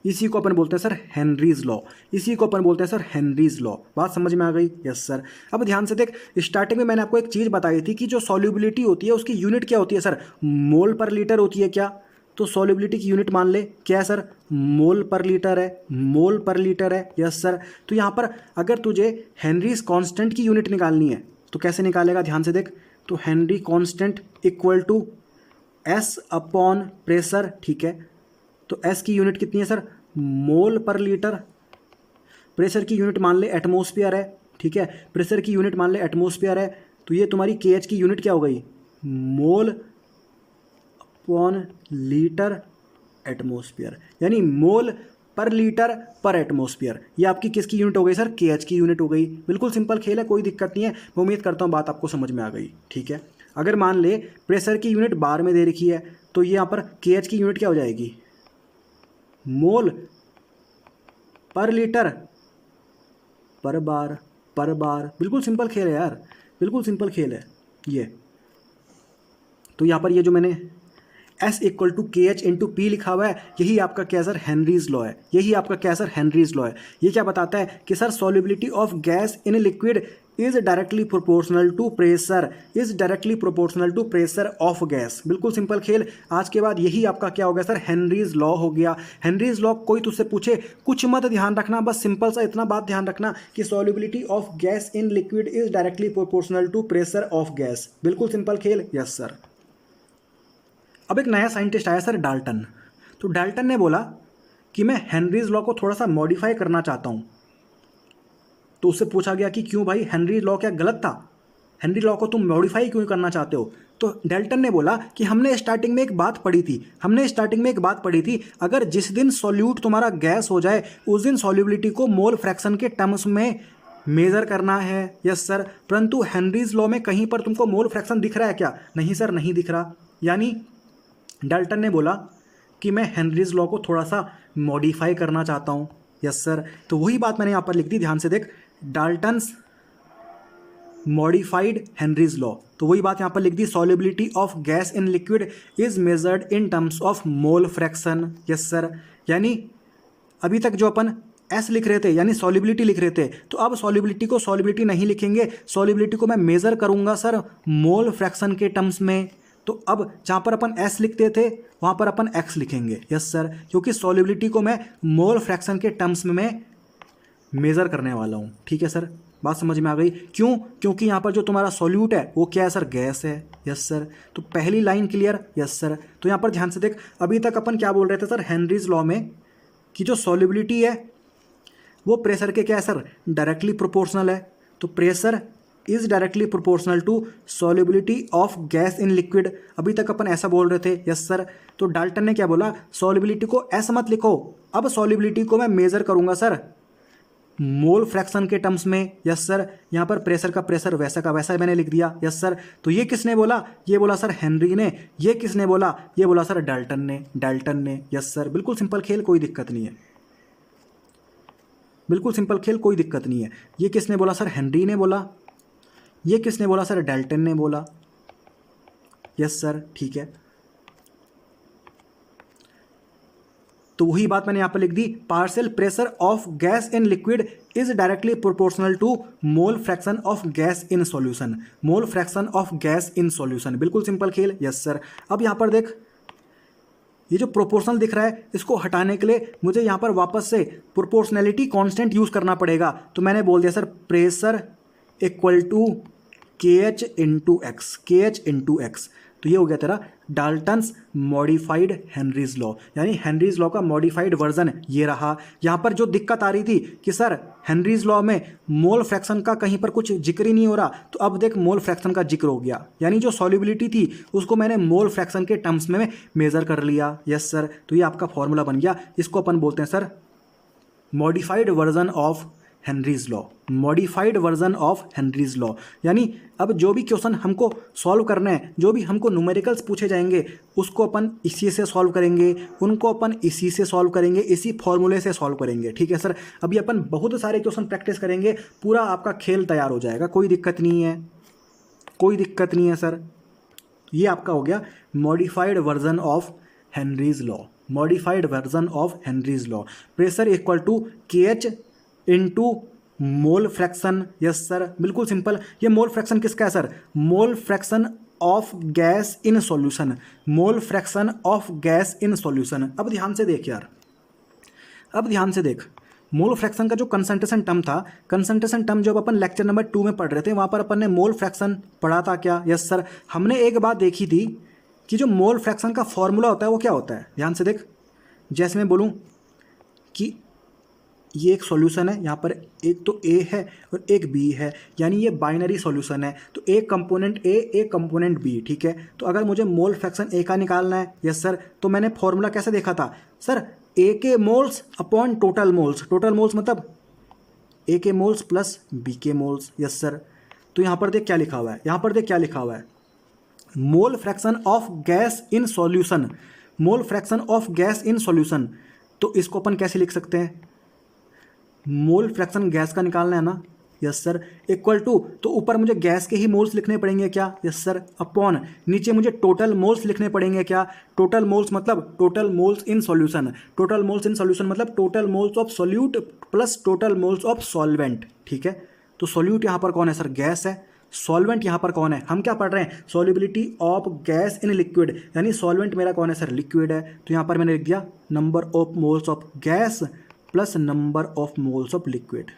इसी को अपन बोलते हैं सर हेनरीज लॉ। इसी को अपन बोलते हैं सर हेनरीज लॉ। बात समझ में आ गई? Yes sir. अब ध्यान से देख, स्टार्टिंग में मैंने आपको एक चीज़ बताई थी कि जो सॉल्युबिलिटी होती है उसकी यूनिट क्या होती है सर? मोल पर लीटर होती है क्या? तो सॉल्युबिलिटी की यूनिट मान ले, क्या है सर? मोल पर लीटर है। मोल पर लीटर है। Yes sir. तो यहाँ पर अगर तुझे हेनरीज कांस्टेंट की यूनिट निकालनी है तो कैसे निकालेगा? ध्यान से देख, तो Henry constant equal to S upon pressure. ठीक है, तो S की यूनिट कितनी है सर? मोल पर लीटर। प्रेशर की यूनिट मान ले एटमॉस्फेयर है। ठीक है, प्रेशर की यूनिट मान ले एटमॉस्फेयर है। तो ये तुम्हारी KH की यूनिट क्या हो गई? मोल अपॉन लीटर एटमॉस्फेयर, यानी मोल पर लीटर पर एटमॉस्फेयर। ये आपकी किसकी यूनिट हो गई सर? KH की यूनिट हो गई। बिल्कुल सिंपल खेल है, कोई दिक्कत नहीं है। मैं उम्मीद करता हूँ बात आपको समझ में आ गई। ठीक है, अगर मान ले प्रेशर की यूनिट बार में दे रखी है तो ये यहाँ पर KH की यूनिट क्या हो जाएगी? मोल पर लीटर पर बार पर बार। बिल्कुल सिंपल खेल है यार, बिल्कुल सिंपल खेल है ये। तो यहाँ पर ये जो मैंने S equal to KH into P लिखा हुआ है, यही आपका क्या सर? हेनरीज लॉ है। यही आपका क्या सर? हेनरीज लॉ है। ये क्या बताता है कि sir solubility of gas in liquid is directly proportional to pressure, is directly proportional to pressure of gas. बिल्कुल सिंपल खेल। आज के बाद यही आपका क्या हो गया सर? हेनरीज लॉ हो गया। हेनरीज लॉ कोई तुझसे पूछे कुछ मत ध्यान रखना, बस सिंपल सा इतना बात ध्यान रखना कि solubility of gas in liquid is directly proportional to pressure of gas. बिल्कुल सिंपल खेल। Yes sir. अब एक नया साइंटिस्ट आया सर, डाल्टन। तो डाल्टन ने बोला कि मैं हेनरीज लॉ को थोड़ा सा मॉडिफाई करना चाहता हूँ। तो उससे पूछा गया कि क्यों भाई, हेनरी लॉ क्या गलत था? हेनरी लॉ को तुम मॉडिफाई क्यों करना चाहते हो? तो डाल्टन ने बोला कि हमने स्टार्टिंग में एक बात पढ़ी थी, अगर जिस दिन सॉल्यूट तुम्हारा गैस हो जाए उस दिन सॉल्युबिलिटी को मोल फ्रैक्शन के टर्म्स में मेज़र करना है। Yes sir. परंतु हेनरीज लॉ में कहीं पर तुमको मोल फ्रैक्शन दिख रहा है क्या? नहीं सर, नहीं दिख रहा। यानी डाल्टन ने बोला कि मैं हेनरीज लॉ को थोड़ा सा मॉडिफाई करना चाहता हूँ। Yes sir. तो वही बात मैंने यहाँ पर लिख दी, ध्यान से देख, डाल्टन्स मॉडिफाइड हेनरीज लॉ। तो वही बात यहाँ पर लिख दी, solubility of gas in liquid is measured in terms of mole fraction. Yes sir. यानी अभी तक जो अपन एस लिख रहे थे यानी सॉल्युबिलिटी लिख रहे थे, तो अब सॉल्युबिलिटी को सॉल्युबिलिटी नहीं लिखेंगे, सॉल्युबिलिटी को मैं मेज़र करूंगा सर मोल फ्रैक्शन के टर्म्स में। तो अब जहाँ पर अपन एस लिखते थे वहाँ पर अपन एक्स लिखेंगे। यस सर, क्योंकि सॉल्युबिलिटी को मैं मोल फ्रैक्शन के टर्म्स में मैं मेज़र करने वाला हूँ। ठीक है सर, बात समझ में आ गई? क्यों? क्योंकि यहाँ पर जो तुम्हारा सॉल्यूट है वो क्या है सर? गैस है। यस सर, तो पहली लाइन क्लियर? Yes sir. तो यहाँ पर ध्यान से देख, अभी तक अपन क्या बोल रहे थे सर हेनरीज लॉ में कि जो सॉल्युबिलिटी है वो प्रेशर के क्या है सर? डायरेक्टली प्रोपोर्शनल है। तो pressure is directly proportional to solubility of gas in liquid. अभी तक अपन ऐसा बोल रहे थे। यस सर, तो डाल्टन ने क्या बोला? सॉल्युबिलिटी को ऐसा मत लिखो, अब सॉल्युबिलिटी को मैं मेजर करूंगा सर मोल फ्रैक्शन के टर्म्स में। यस सर, यहाँ पर प्रेशर का प्रेशर वैसा का वैसा मैंने लिख दिया। यस सर, तो ये किसने बोला? ये बोला सर हेनरी ने। ये किसने बोला? ये बोला सर डाल्टन ने। डाल्टन ने। यस सर, बिल्कुल सिंपल खेल, कोई दिक्कत नहीं है, बिल्कुल सिंपल खेल, कोई दिक्कत नहीं है। ये किसने बोला सर? हेनरी ने बोला। ये किसने बोला सर? डाल्टन ने बोला। यस सर, ठीक है, तो वही बात मैंने यहां पर लिख दी, partial pressure of gas in liquid is directly proportional to mole fraction of gas in solution. Mole fraction of gas in solution, बिल्कुल सिंपल खेल। यस सर, अब यहां पर देख, ये जो प्रोपोर्शनल दिख रहा है इसको हटाने के लिए मुझे यहाँ पर वापस से प्रोपोर्शनैलिटी कांस्टेंट यूज़ करना पड़ेगा। तो मैंने बोल दिया sir pressure equal to K H into x, के एच इंटू एक्स। तो ये हो गया तेरा डाल्टन्स मॉडिफाइड हेनरीज लॉ, यानी हेनरीज लॉ का मॉडिफाइड वर्जन ये रहा। यहाँ पर जो दिक्कत आ रही थी कि सर हेनरीज लॉ में मोल फ्रैक्शन का कहीं पर कुछ जिक्र ही नहीं हो रहा, तो अब देख मोल फ्रैक्शन का जिक्र हो गया, यानी जो सॉल्युबिलिटी थी उसको मैंने मोल फ्रैक्शन के टर्म्स में मेजर कर लिया। यस सर, तो ये आपका फॉर्मूला बन गया, इसको अपन बोलते हैं sir modified version of Henry's law. Modified version of Henry's law, यानी अब जो भी क्वेश्चन हमको सॉल्व करना है, जो भी हमको न्यूमेरिकल्स पूछे जाएंगे उसको अपन इसी से सॉल्व करेंगे, उनको अपन इसी से सॉल्व करेंगे, इसी फॉर्मूले से सॉल्व करेंगे। ठीक है सर, अभी अपन बहुत सारे क्वेश्चन प्रैक्टिस करेंगे, पूरा आपका खेल तैयार हो जाएगा, कोई दिक्कत नहीं है, कोई दिक्कत नहीं है सर। ये आपका हो गया modified version of Henry's law. Modified version of Henry's law, pressure equal to K H into mole fraction. Yes sir, बिल्कुल सिंपल। ये मोल फ्रैक्शन किसका है sir? Mole fraction of gas in solution, mole fraction of gas in solution. अब ध्यान से देख यार, अब ध्यान से देख, मोल फ्रैक्शन का जो कंसंट्रेशन टर्म था, कंसंट्रेशन टर्म जब अपन लेक्चर नंबर 2 में पढ़ रहे थे वहाँ पर अपन ने मोल फ्रैक्शन पढ़ा था क्या? यस सर, हमने एक बात देखी थी कि जो मोल फ्रैक्शन का फॉर्मूला होता है वो क्या होता है। ध्यान से देख, जैसे मैं बोलूँ कि ये एक सॉल्यूशन है, यहाँ पर एक तो ए है और एक बी है, यानी ये बाइनरी सॉल्यूशन है, तो एक कंपोनेंट ए, एक कंपोनेंट बी। ठीक है, तो अगर मुझे मोल फ्रैक्शन ए का निकालना है, यस सर, तो मैंने फॉर्मूला कैसे देखा था सर? ए के moles upon total moles. Total moles मतलब ए के मोल्स प्लस बी के मोल्स। यस सर, तो यहाँ पर देख क्या लिखा हुआ है, यहाँ पर देख क्या लिखा हुआ है, मोल fraction of gas in solution, mole fraction of gas in solution. तो इसको अपन कैसे लिख सकते हैं? मोल फ्रैक्शन गैस का निकालना है ना। यस सर, इक्वल टू, तो ऊपर मुझे गैस के ही मोल्स लिखने पड़ेंगे क्या? यस सर, अपॉन नीचे मुझे टोटल मोल्स लिखने पड़ेंगे क्या? टोटल मोल्स मतलब total moles in solution, total moles in solution मतलब total moles of solute plus total moles of solvent. ठीक है, तो सॉल्यूट यहाँ पर कौन है सर? गैस है। सॉल्वेंट यहाँ पर कौन है? हम क्या पढ़ रहे हैं? Solubility of gas in liquid, यानी सॉल्वेंट मेरा कौन है सर? लिक्विड है। तो यहाँ पर मैंने लिख दिया number of moles of gas plus number of moles of liquid.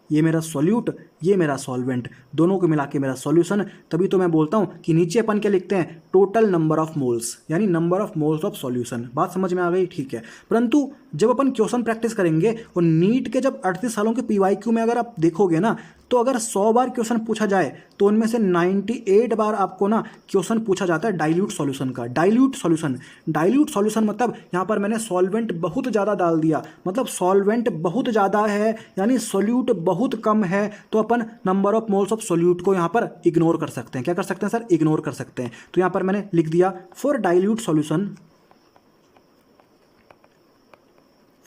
ये मेरा सॉल्यूट, ये मेरा सॉल्वेंट, दोनों को मिला के मेरा सॉल्यूशन। तभी तो मैं बोलता हूँ कि नीचे अपन क्या लिखते हैं? टोटल नंबर ऑफ मोल्स, यानी number of moles of solution. बात समझ में आ गई? ठीक है, परंतु जब अपन क्वेश्चन प्रैक्टिस करेंगे और नीट के जब 38 सालों के PYQ में अगर आप देखोगे ना, तो अगर 100 बार क्वेश्चन पूछा जाए तो उनमें से 98 बार आपको ना क्वेश्चन पूछा जाता है डाइल्यूट सॉल्यूशन का। डाइल्यूट सॉल्यूशन, डाइल्यूट सॉल्यूशन मतलब यहाँ पर मैंने सॉल्वेंट बहुत ज़्यादा डाल दिया, मतलब सॉल्वेंट बहुत ज़्यादा है यानी सॉल्यूट बहुत कम है, तो अपन number of moles of solute को यहाँ पर इग्नोर कर सकते हैं। क्या कर सकते हैं सर? इग्नोर कर सकते हैं। तो यहाँ पर मैंने लिख दिया for dilute solution,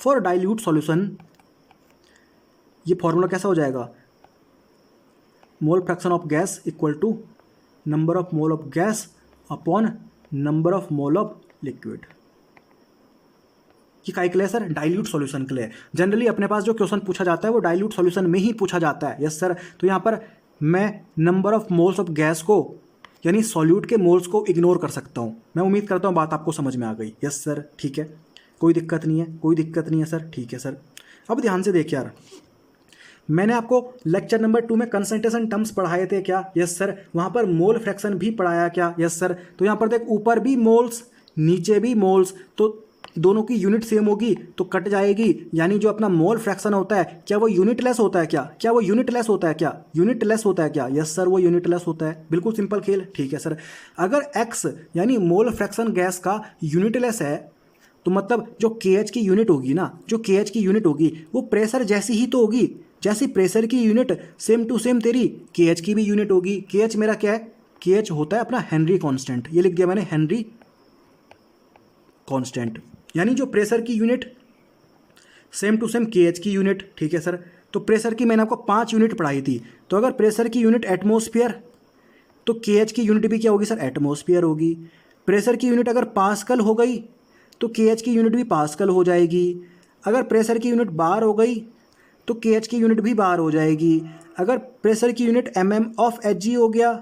for dilute solution ये फॉर्मूला कैसा हो जाएगा? Mole fraction of gas equal to number of mole of gas upon number of mole of liquid. ये काय के लिए सर? डाइल्यूट सॉल्यूशन के लिए। जनरली अपने पास जो क्वेश्चन पूछा जाता है वो डाइल्यूट सॉल्यूशन में ही पूछा जाता है। Yes sir. तो यहाँ पर मैं number of moles of gas को यानी सॉल्यूट के मोल्स को इग्नोर कर सकता हूँ। मैं उम्मीद करता हूँ बात आपको समझ में आ गई। यस सर, ठीक है, कोई दिक्कत नहीं है, कोई दिक्कत नहीं है सर, ठीक है सर। अब ध्यान से देखिए यार, मैंने आपको लेक्चर नंबर 2 में कंसंट्रेशन टर्म्स पढ़ाए थे क्या? Yes sir. वहाँ पर मोल फ्रैक्शन भी पढ़ाया क्या? Yes sir. तो यहाँ पर देख, ऊपर भी मोल्स नीचे भी मोल्स, तो दोनों की यूनिट सेम होगी तो कट जाएगी, यानी जो अपना मोल फ्रैक्शन होता है क्या वो यूनिटलेस होता है क्या? क्या वो यूनिटलेस होता है क्या? यूनिटलेस होता है क्या? यस सर, वो यूनिटलेस होता है। बिल्कुल सिंपल खेल, ठीक है सर। अगर एक्स यानी मोल फ्रैक्शन गैस का यूनिटलेस है तो मतलब जो KH की यूनिट होगी ना, जो KH की यूनिट होगी वो प्रेशर जैसी ही तो होगी। जैसी प्रेशर की यूनिट सेम टू सेम तेरी KH की भी यूनिट होगी। KH मेरा क्या है? KH होता है अपना हेनरी कांस्टेंट। ये लिख दिया मैंने, हेनरी कांस्टेंट, यानी जो प्रेशर की unit same to same KH की यूनिट, ठीक है सर। तो प्रेशर की मैंने आपको 5 यूनिट पढ़ाई थी, तो अगर प्रेशर की यूनिट एटमॉस्फेयर तो KH की यूनिट भी क्या होगी सर? एटमॉस्फेयर होगी। प्रेशर की यूनिट अगर पास्कल हो गई तो KH की यूनिट भी पास्कल हो जाएगी। अगर प्रेशर की यूनिट बार हो गई तो KH की यूनिट भी बार हो जाएगी। अगर प्रेशर की यूनिट mm ऑफ Hg हो गया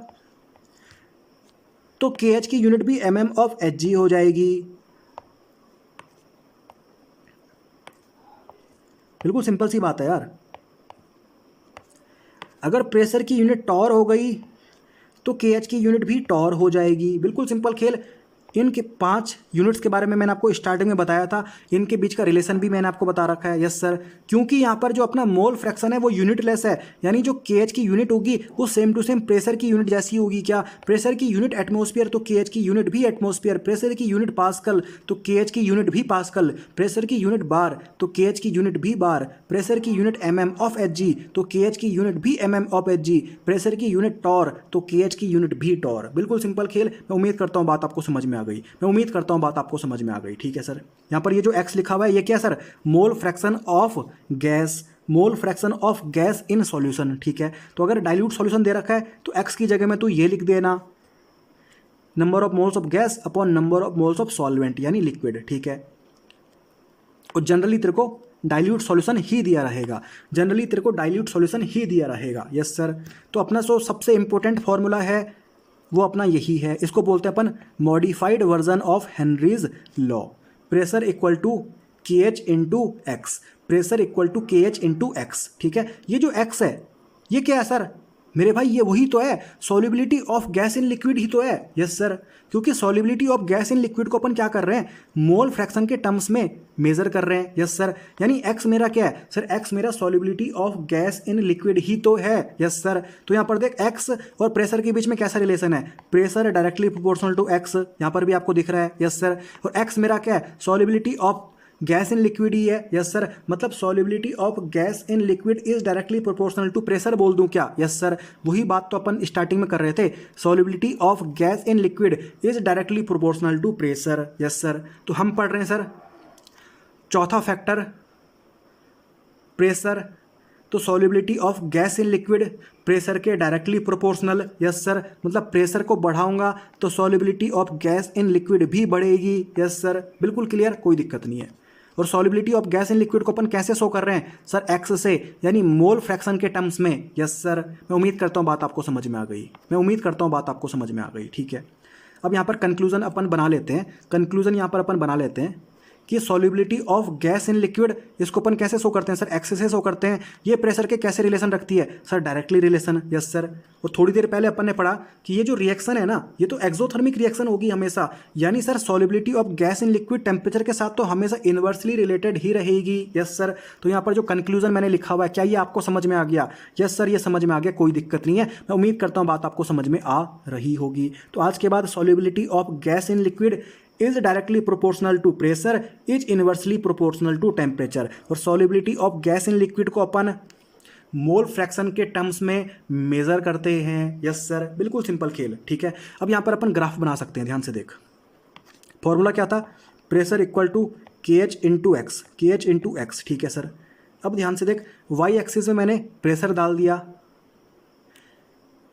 तो KH की यूनिट भी mm ऑफ Hg हो जाएगी। बिल्कुल सिंपल सी बात है यार। अगर प्रेशर की यूनिट टॉर हो गई तो KH की यूनिट भी टॉर हो जाएगी। बिल्कुल सिंपल खेल। इनके 5 यूनिट्स के बारे में मैंने आपको स्टार्टिंग में बताया था, इनके बीच का रिलेशन भी मैंने आपको बता रखा है। यस सर, क्योंकि यहाँ पर जो अपना मोल फ्रैक्शन है वो यूनिटलेस है, यानी जो KH की यूनिट होगी वो सेम टू सेम प्रेशर की यूनिट जैसी होगी। क्या? प्रेशर की यूनिट एटमॉस्फेयर तो KH की यूनिट भी एटमॉस्फेयर, प्रेशर की यूनिट पास्कल तो KH की यूनिट भी पास्कल, प्रेशर की यूनिट बार तो KH की यूनिट भी बार, प्रेशर की यूनिट mm ऑफ Hg तो KH की यूनिट भी mm ऑफ Hg, प्रेशर की यूनिट टॉर तो KH की यूनिट भी टॉर। बिल्कुल सिंपल खेल। मैं उम्मीद करता हूँ बात आपको समझ में आ गई। मैं उम्मीद करता हूँ बात आपको समझ में आ गई, ठीक है सर। यहाँ पर ये जो x लिखा हुआ है ये क्या sir? Mole fraction of gas, mole fraction of gas in solution, ठीक है। तो अगर डाइल्यूट सॉल्यूशन दे रखा है तो x की जगह में तो ये लिख देना, number of moles of gas upon number of moles of solvent यानी लिक्विड, ठीक है। और जनरली तेरे को डाइल्यूट सॉल्यूशन ही दिया रहेगा, जनरली तेरे को डाइल्यूट सॉल्यूशन ही दिया रहेगा। Yes sir. तो अपना जो सबसे इंपॉर्टेंट फॉर्मूला है वो अपना यही है, इसको बोलते हैं अपन modified version of Henry's law. Pressure equal to KH into x, pressure equal to KH into x, ठीक है। ये जो x है ये क्या है सर? मेरे भाई ये वही तो है, solubility of gas in liquid ही तो है। यस सर, क्योंकि solubility of gas in liquid को अपन क्या कर रहे हैं? मोल फ्रैक्शन के टर्म्स में मेजर कर रहे हैं। यस सर, यानी x मेरा क्या है सर? x मेरा solubility of gas in liquid ही तो है। Yes sir. तो यहाँ पर देख x और प्रेशर के बीच में कैसा रिलेशन है? Pressure directly proportional to x, यहाँ पर भी आपको दिख रहा है। Yes sir. और x मेरा क्या है? Solubility of gas in liquid ही है। यस सर, मतलब solubility of gas in liquid is directly proportional to pressure बोल दूं क्या? यस सर, वही बात तो अपन स्टार्टिंग में कर रहे थे, solubility of gas in liquid is directly proportional to pressure. Yes sir. तो हम पढ़ रहे हैं सर चौथा फैक्टर प्रेशर, तो solubility of gas in liquid pressure के डायरेक्टली प्रोपोर्शनल। यस सर, मतलब प्रेशर को बढ़ाऊंगा तो solubility of gas in liquid भी बढ़ेगी। यस सर, बिल्कुल क्लियर, कोई दिक्कत नहीं है। और solubility of gas in liquid को अपन कैसे शो कर रहे हैं सर? x से, यानी मोल फ्रैक्शन के टर्म्स में। यस सर, मैं उम्मीद करता हूँ बात आपको समझ में आ गई, मैं उम्मीद करता हूँ बात आपको समझ में आ गई, ठीक है। अब यहाँ पर कंक्लूजन अपन बना लेते हैं, कंक्लूजन यहाँ पर अपन बना लेते हैं कि solubility of gas in liquid इसको अपन कैसे शो करते हैं सर? x से शो करते हैं। ये प्रेशर के कैसे रिलेशन रखती है sir? Directly relation. Yes sir. और थोड़ी देर पहले अपन ने पढ़ा कि ये जो रिएक्शन है ना ये तो एक्सोथर्मिक रिएक्शन होगी हमेशा, यानी sir solubility of gas in liquid temperature के साथ तो हमेशा इन्वर्सली रिलेटेड ही रहेगी। Yes sir. तो यहाँ पर जो कंक्लूजन मैंने लिखा हुआ है क्या ये आपको समझ में आ गया? यस सर, ये समझ में आ गया, कोई दिक्कत नहीं है। मैं उम्मीद करता हूँ बात आपको समझ में आ रही होगी। तो आज के बाद solubility of gas in liquid is directly proportional to pressure is inversely proportional to temperature, और solubility of gas in liquid को अपन मोल फ्रैक्शन के टर्म्स में मेजर करते हैं। यस सर, बिल्कुल सिंपल खेल, ठीक है। अब यहाँ पर अपन ग्राफ बना सकते हैं, ध्यान से देख। फॉर्मूला क्या था? Pressure equal to KH into x, KH into x, ठीक है सर। अब ध्यान से देख, वाई एक्सिस में मैंने प्रेशर डाल दिया,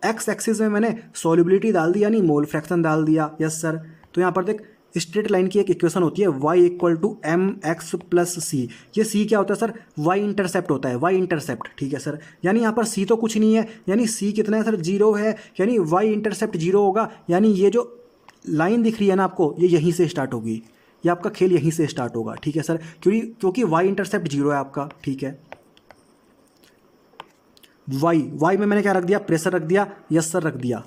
एक्स एक्सिस में मैंने सॉल्युबिलिटी डाल दी यानी मोल फ्रैक्शन डाल दिया। Yes sir. तो यहाँ पर देख स्ट्रेट लाइन की एक इक्वेशन होती है y equal to M x plus c. ये c क्या होता है सर? y इंटरसेप्ट होता है, y इंटरसेप्ट, ठीक है सर। यानी यहाँ पर c तो कुछ नहीं है, यानी c कितना है सर? 0 है, यानी y इंटरसेप्ट 0 होगा। यानी ये जो लाइन दिख रही है ना आपको, ये यहीं से स्टार्ट होगी, ये आपका खेल यहीं से स्टार्ट होगा, ठीक है सर। क्योंकि y इंटरसेप्ट 0 है आपका, ठीक है। y में मैंने क्या रख दिया? प्रेशर रख दिया, यस सर रख दिया।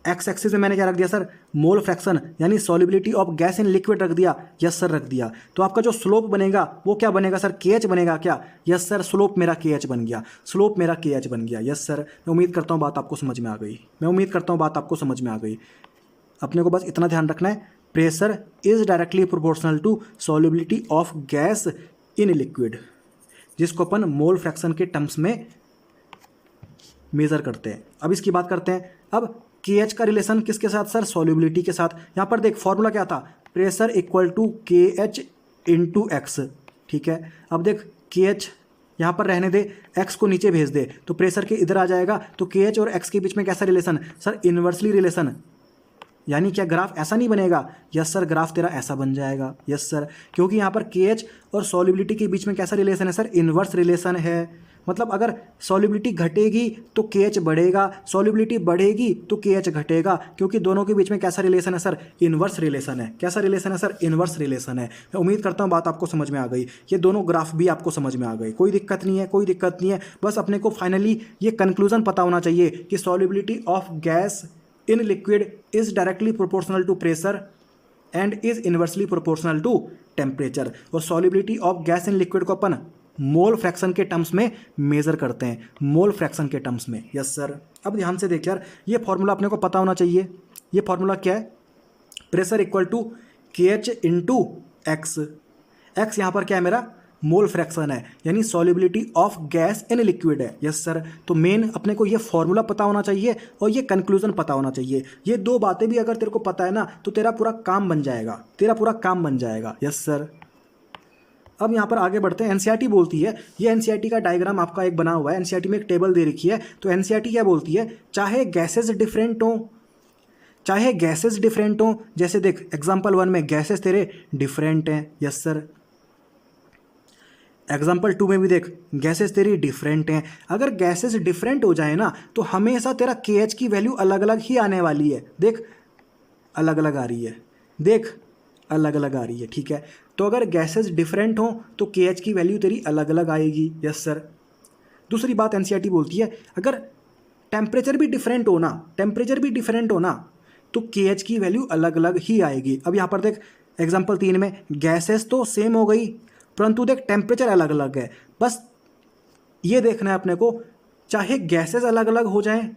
एक्स एक्सिस में मैंने क्या रख दिया सर? मोल फ्रैक्शन, यानी solubility of gas in liquid रख दिया, यस सर रख दिया। तो आपका जो स्लोप बनेगा वो क्या बनेगा सर? KH बनेगा क्या? यस सर, स्लोप मेरा KH बन गया, स्लोप मेरा KH बन गया, यस सर। मैं उम्मीद करता हूँ बात आपको समझ में आ गई, अपने को बस इतना ध्यान रखना है, pressure is directly proportional to solubility of gas in liquid, जिसको अपन मोल फ्रैक्शन के टर्म्स में मेजर करते हैं। अब इसकी बात करते हैं। अब KH का रिलेशन किसके साथ सर? सॉल्युबिलिटी के साथ। यहाँ पर देख फॉर्मूला क्या था? Pressure equal to KH into x, ठीक है। अब देख KH यहाँ पर रहने दे, x को नीचे भेज दे तो प्रेशर के इधर आ जाएगा। तो KH और x के बीच में कैसा रिलेशन सर? Inversely relation. यानी क्या ग्राफ ऐसा नहीं बनेगा? यस सर, ग्राफ तेरा ऐसा बन जाएगा, यस सर। क्योंकि यहाँ पर KH और सॉल्युबिलिटी के बीच में कैसा रिलेशन है सर? इन्वर्स रिलेशन है। मतलब अगर सॉल्युबिलिटी घटेगी तो KH बढ़ेगा, सॉल्युबिलिटी बढ़ेगी तो KH घटेगा, क्योंकि दोनों के बीच में कैसा रिलेशन है सर? इन्वर्स रिलेशन है। कैसा रिलेशन है सर? इन्वर्स रिलेशन है। मैं उम्मीद करता हूँ बात आपको समझ में आ गई, ये दोनों ग्राफ भी आपको समझ में आ गए। कोई दिक्कत नहीं है, बस अपने को फाइनली ये कंक्लूजन पता होना चाहिए कि solubility of gas in liquid is directly proportional to pressure and is inversely proportional to temperature. और solubility of gas in liquid को अपन मोल फ्रैक्शन के टर्म्स में मेजर करते हैं, मोल फ्रैक्शन के टर्म्स में, यस सर। अब ध्यान से देख यार, ये फॉर्मूला अपने को पता होना चाहिए। ये फॉर्मूला क्या है? Pressure equal to KH into x. X यहाँ पर क्या है मेरा? मोल फ्रैक्शन है, यानी solubility of gas in liquid है, यस सर। तो मेन अपने को ये फॉर्मूला पता होना चाहिए और ये कंक्लूजन पता होना चाहिए। ये दो बातें भी अगर तेरे को पता है ना तो तेरा पूरा काम बन जाएगा, यस सर। अब यहाँ पर आगे बढ़ते हैं। NCERT बोलती है, ये NCERT का डायग्राम आपका एक बना हुआ है, NCERT में एक टेबल दे रखी है। तो NCERT क्या बोलती है? चाहे गैसेस डिफरेंट हो, जैसे देख एग्जाम्पल 1 में गैसेस तेरे डिफरेंट हैं, यस सर। एग्जाम्पल 2 में भी देख गैसेस तेरी डिफरेंट हैं। अगर गैसेस डिफरेंट हो जाए ना तो हमेशा तेरा KH की वैल्यू अलग अलग ही आने वाली है। देख अलग अलग आ रही है, ठीक है। तो अगर गैसेस डिफरेंट हो तो KH की वैल्यू तेरी अलग अलग आएगी, यस सर। दूसरी बात NCERT बोलती है, अगर टेम्परेचर भी डिफरेंट हो ना तो KH की वैल्यू अलग अलग ही आएगी। अब यहाँ पर देख एग्जाम्पल 3 में गैसेस तो सेम हो गई, परंतु देख टेम्परेचर अलग अलग है। बस ये देखना है अपने को, चाहे गैसेस अलग अलग हो जाएं,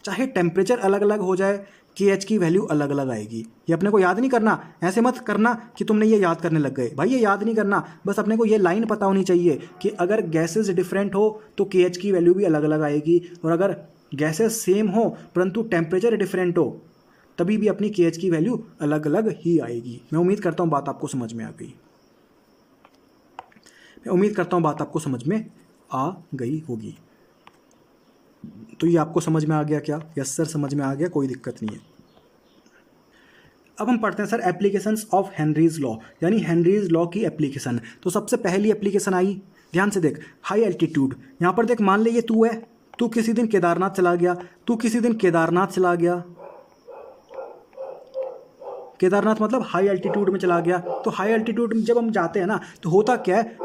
चाहे टेम्परेचर अलग अलग हो जाए, KH की वैल्यू अलग अलग आएगी। ये अपने को याद नहीं करना। ऐसे मत करना कि तुमने ये याद करने लग गए, भाई ये याद नहीं करना। बस अपने को ये लाइन पता होनी चाहिए कि अगर गैसेस डिफरेंट हो तो KH की वैल्यू भी अलग अलग आएगी, और अगर गैसेस सेम हो परंतु टेम्परेचर डिफरेंट हो तभी भी अपनी KH की वैल्यू अलग अलग ही आएगी। मैं उम्मीद करता हूँ बात आपको समझ में आ गई होगी। तो ये आपको समझ में आ गया क्या? यस सर, समझ में आ गया, कोई दिक्कत नहीं है। अब हम पढ़ते हैं sir applications of Henry's law, यानी हेनरीज लॉ की एप्लीकेशन। तो सबसे पहली एप्लीकेशन आई, ध्यान से देख, हाई एल्टीट्यूड। यहाँ पर देख, मान ले ये तू है, तू किसी दिन केदारनाथ चला गया, केदारनाथ मतलब हाई एल्टीट्यूड में चला गया। तो हाई एल्टीट्यूड में जब हम जाते हैं ना तो होता क्या है,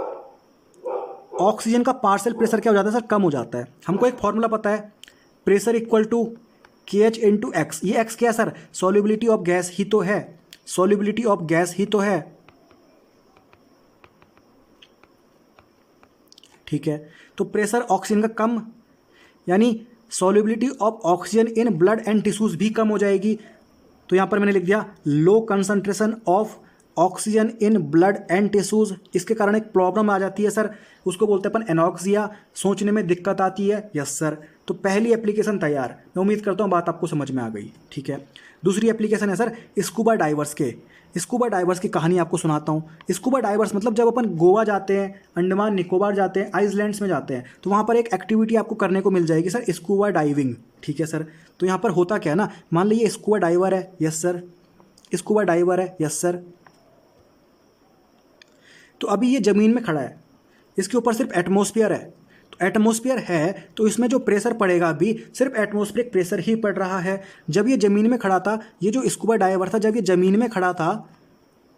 ऑक्सीजन का पार्शियल प्रेशर क्या हो जाता है सर? कम हो जाता है। हमको एक फॉर्मूला पता है, pressure equal to KH into x. ये एक्स क्या है सर? सॉल्युबिलिटी ऑफ गैस ही तो है, ठीक है। तो प्रेशर ऑक्सीजन का कम, यानी solubility of oxygen in blood and tissues भी कम हो जाएगी। तो यहां पर मैंने लिख दिया low concentration of oxygen in blood and tissues. इसके कारण एक प्रॉब्लम आ जाती है सर, उसको बोलते हैं अपन एनॉक्सिया, सोचने में दिक्कत आती है, यस सर। तो पहली एप्लीकेशन तैयार। मैं उम्मीद करता हूँ बात आपको समझ में आ गई, ठीक है। दूसरी एप्लीकेशन है सर स्कूबा डाइवर्स की कहानी आपको सुनाता हूँ। स्कूबा डाइवर्स मतलब जब अपन गोवा जाते हैं, अंडमान निकोबार जाते हैं, आइसलैंड्स में जाते हैं, तो वहाँ पर एक एक्टिविटी आपको करने को मिल जाएगी सर, स्कूबा डाइविंग, ठीक है सर। तो यहाँ पर होता क्या है ना, मान लीजिए स्कूबा डाइवर है, यस सर, स्कूबा डाइवर है, यस सर। तो अभी ये ज़मीन में खड़ा है, इसके ऊपर सिर्फ एटमॉस्फेयर है, तो एटमॉस्फेयर है तो इसमें जो प्रेशर पड़ेगा अभी सिर्फ एटमॉस्फेरिक प्रेशर ही पड़ रहा है। जब ये ज़मीन में खड़ा था, ये जो स्कूबा डाइवर था जब ये ज़मीन में खड़ा था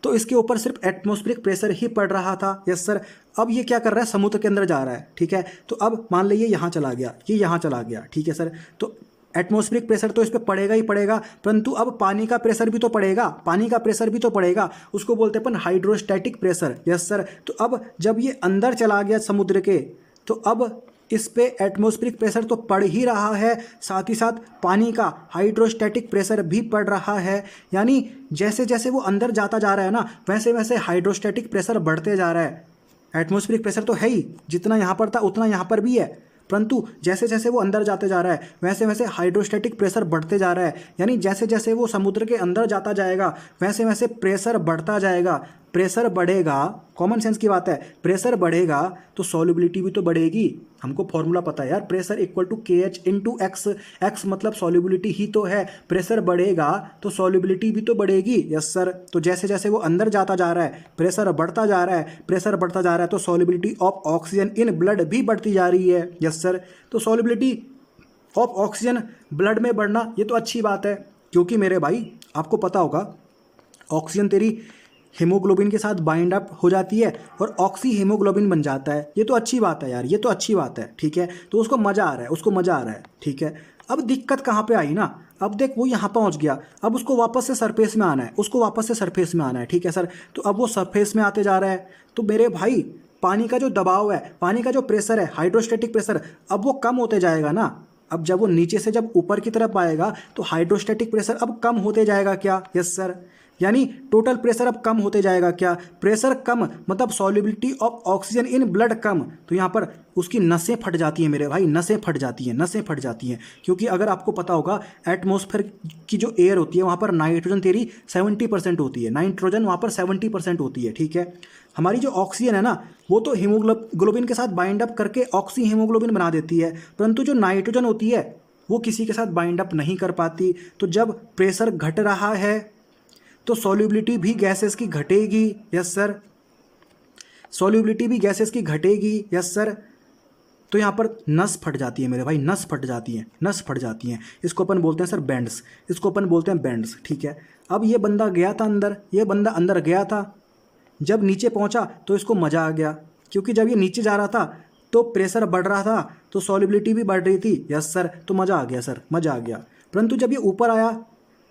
तो इसके ऊपर सिर्फ एटमॉस्फेरिक प्रेशर ही पड़ रहा था, यस सर। अब ये क्या कर रहा है, समुद्र के अंदर जा रहा है, ठीक है। तो अब मान लीजिए यहाँ चला गया, ये यहाँ चला गया, ठीक है सर। तो एटमॉस्फेरिक प्रेशर तो इस पर पड़ेगा ही पड़ेगा, परंतु अब पानी का प्रेशर भी तो पड़ेगा, पानी का प्रेशर भी तो पड़ेगा, उसको बोलते हैं अपन हाइड्रोस्टैटिक प्रेशर, यस सर। तो अब जब ये अंदर चला गया समुद्र के, तो अब इस पे एटमॉस्फेरिक प्रेशर तो पड़ ही रहा है, साथ ही साथ पानी का हाइड्रोस्टैटिक प्रेशर भी पड़ रहा है। यानी जैसे जैसे वो अंदर जाता जा रहा है ना, वैसे वैसे हाइड्रोस्टैटिक प्रेशर बढ़ते जा रहा है। एटमॉस्फेरिक प्रेशर तो है ही, जितना यहाँ पर था उतना यहाँ पर भी है, परंतु जैसे जैसे वो अंदर जाते जा रहा है वैसे वैसे हाइड्रोस्टैटिक प्रेशर बढ़ते जा रहा है। यानी जैसे जैसे वो समुद्र के अंदर जाता जाएगा वैसे वैसे प्रेशर बढ़ता जाएगा। प्रेशर बढ़ेगा, कॉमन सेंस की बात है, प्रेशर बढ़ेगा तो सॉल्युबिलिटी भी तो बढ़ेगी। हमको फॉर्मूला पता है यार, pressure equal to KH into x, x मतलब सॉल्युबिलिटी ही तो है। प्रेशर बढ़ेगा तो सॉल्युबिलिटी भी तो बढ़ेगी, यस सर। तो जैसे जैसे वो अंदर जाता जा रहा है प्रेशर बढ़ता जा रहा है, प्रेशर बढ़ता जा रहा है तो solubility of oxygen in blood भी बढ़ती जा रही है, यस सर। तो सॉल्युबिलिटी ऑफ ऑक्सीजन ब्लड में बढ़ना ये तो अच्छी बात है, क्योंकि मेरे भाई आपको पता होगा ऑक्सीजन तेरी हीमोग्लोबिन के साथ बाइंड अप हो जाती है और ऑक्सी हीमोग्लोबिन बन जाता है। ये तो अच्छी बात है यार, ये तो अच्छी बात है, ठीक है। तो उसको मज़ा आ रहा है, उसको मज़ा आ रहा है, ठीक है। अब दिक्कत कहाँ पे आई ना, अब देख वो यहाँ पहुँच गया, अब उसको वापस से सरफेस में आना है, उसको वापस से सरफेस में आना है, ठीक है सर। तो अब वो सरफेस में आते जा रहा है, तो मेरे भाई पानी का जो दबाव है, पानी का जो प्रेशर है, हाइड्रोस्टैटिक प्रेशर, अब वो कम होते जाएगा ना। अब जब वो नीचे से जब ऊपर की तरफ आएगा तो हाइड्रोस्टैटिक प्रेशर अब कम होते जाएगा क्या, यस सर। यानी टोटल प्रेशर अब कम होते जाएगा क्या, प्रेशर कम मतलब solubility of oxygen in blood कम। तो यहाँ पर उसकी नसें फट जाती हैं मेरे भाई, नसें फट जाती हैं, नसें फट जाती हैं। क्योंकि अगर आपको पता होगा एटमॉस्फेयर की जो एयर होती है वहाँ पर नाइट्रोजन तेरी 70% होती है, नाइट्रोजन वहाँ पर 70% होती है, ठीक है। हमारी जो ऑक्सीजन है ना वो तो हीमोग्लोबिन के साथ बाइंड अप करके ऑक्सी हीमोग्लोबिन बना देती है, परंतु जो नाइट्रोजन होती है वो किसी के साथ बाइंड अप नहीं कर पाती। तो जब प्रेशर घट रहा है तो सॉल्युबिलिटी भी गैसेस की घटेगी, यस सर। सॉल्युबिलिटी भी गैसेस की घटेगी, यस सर। तो यहाँ पर नस फट जाती है मेरे भाई, नस फट जाती है, नस फट जाती हैं। इसको अपन बोलते हैं सर बैंड्स, इसको अपन बोलते हैं बैंड्स, ठीक है। अब ये बंदा गया था अंदर, ये बंदा अंदर गया था, जब नीचे पहुँचा तो इसको मज़ा आ गया, क्योंकि जब ये नीचे जा रहा था तो प्रेशर बढ़ रहा था तो सॉल्युबिलिटी भी बढ़ रही थी, यस सर। तो मज़ा आ गया सर, मज़ा आ गया। परंतु जब ये ऊपर आया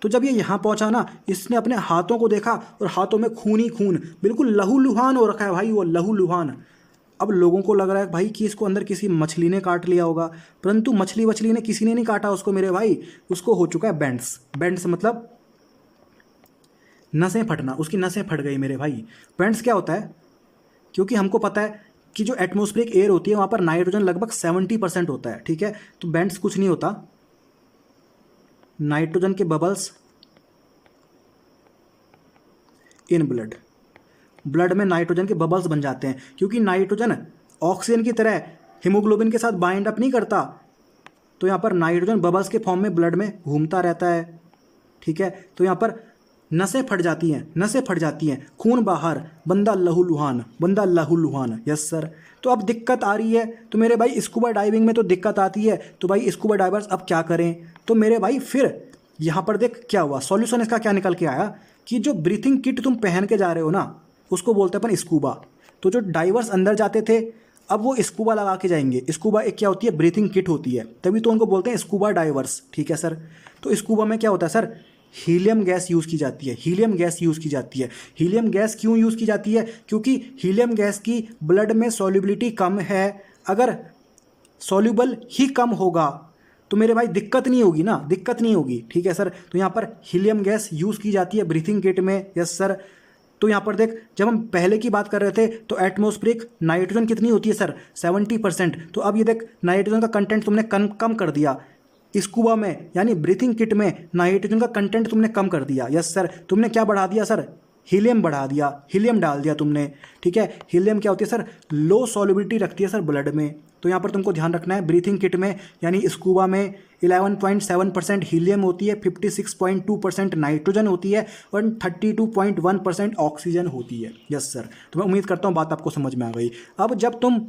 तो जब ये यहाँ पहुँचा ना, इसने अपने हाथों को देखा और हाथों में खून ही खून, बिल्कुल लहूलुहान हो रखा है भाई, वो लहूलुहान। अब लोगों को लग रहा है भाई कि इसको अंदर किसी मछली ने काट लिया होगा, परंतु मछली वछली ने किसी ने नहीं काटा उसको मेरे भाई, उसको हो चुका है बैंड्स। बैंड्स मतलब नसें फटना, उसकी नसें फट गई मेरे भाई। बैंड्स क्या होता है, क्योंकि हमको पता है कि जो एटमॉस्फेरिक एयर होती है वहाँ पर नाइट्रोजन लगभग 70% होता है, ठीक है। तो बैंड्स कुछ नहीं होता, नाइट्रोजन के बबल्स इन ब्लड, ब्लड में नाइट्रोजन के बबल्स बन जाते हैं, क्योंकि नाइट्रोजन ऑक्सीजन की तरह हीमोग्लोबिन के साथ बाइंड अप नहीं करता, तो यहाँ पर नाइट्रोजन बबल्स के फॉर्म में ब्लड में घूमता रहता है, ठीक है। तो यहाँ पर नसें फट जाती हैं, नसें फट जाती हैं, खून बाहर, बंदा लहूलुहान, बंदा लहूलुहान, यस सर। तो अब दिक्कत आ रही है, तो मेरे भाई स्कूबा डाइविंग में तो दिक्कत आती है, तो भाई स्कूबा डाइवर्स अब क्या करें। तो मेरे भाई फिर यहाँ पर देख क्या हुआ, सॉल्यूशन इसका क्या निकल के आया कि जो ब्रीथिंग किट तुम पहन के जा रहे हो ना उसको बोलते हैं अपन स्कूबा। तो जो डाइवर्स अंदर जाते थे अब वो स्कूबा लगा के जाएंगे। स्कूबा एक क्या होती है, ब्रीथिंग किट होती है, तभी तो उनको बोलते हैं स्कूबा डाइवर्स, ठीक है सर। तो स्कूबा में क्या होता है सर, हीलियम गैस यूज़ की जाती है, हीलियम गैस यूज़ की जाती है। हीलियम गैस क्यों यूज़ की जाती है, क्योंकि हीलियम गैस की ब्लड में सॉल्युबिलिटी कम है। अगर सॉल्युबल ही कम होगा तो मेरे भाई दिक्कत नहीं होगी ना, दिक्कत नहीं होगी, ठीक है सर। तो यहाँ पर हीलियम गैस यूज़ की जाती है ब्रीथिंग किट में, यस सर। तो यहाँ पर देख, जब हम पहले की बात कर रहे थे तो एटमॉस्फेरिक नाइट्रोजन कितनी होती है सर, 70%। तो अब ये देख नाइट्रोजन का कंटेंट तुमने कम कर दिया स्कूबा में, यानी ब्रीथिंग किट में नाइट्रोजन का कंटेंट तुमने कम कर दिया, यस सर। तुमने क्या बढ़ा दिया सर, हीलियम बढ़ा दिया, हीलियम डाल दिया तुमने, ठीक है। हीलियम क्या होती है सर, लो सॉल्युबिलिटी रखती है सर ब्लड में। तो यहाँ पर तुमको ध्यान रखना है, ब्रीथिंग किट में यानी स्कूबा में 11.7% हीलियम होती है, 56.2% नाइट्रोजन होती है और 32.1% ऑक्सीजन होती है। यस सर, तो मैं उम्मीद करता हूँ बात आपको समझ में आ गई। अब जब तुम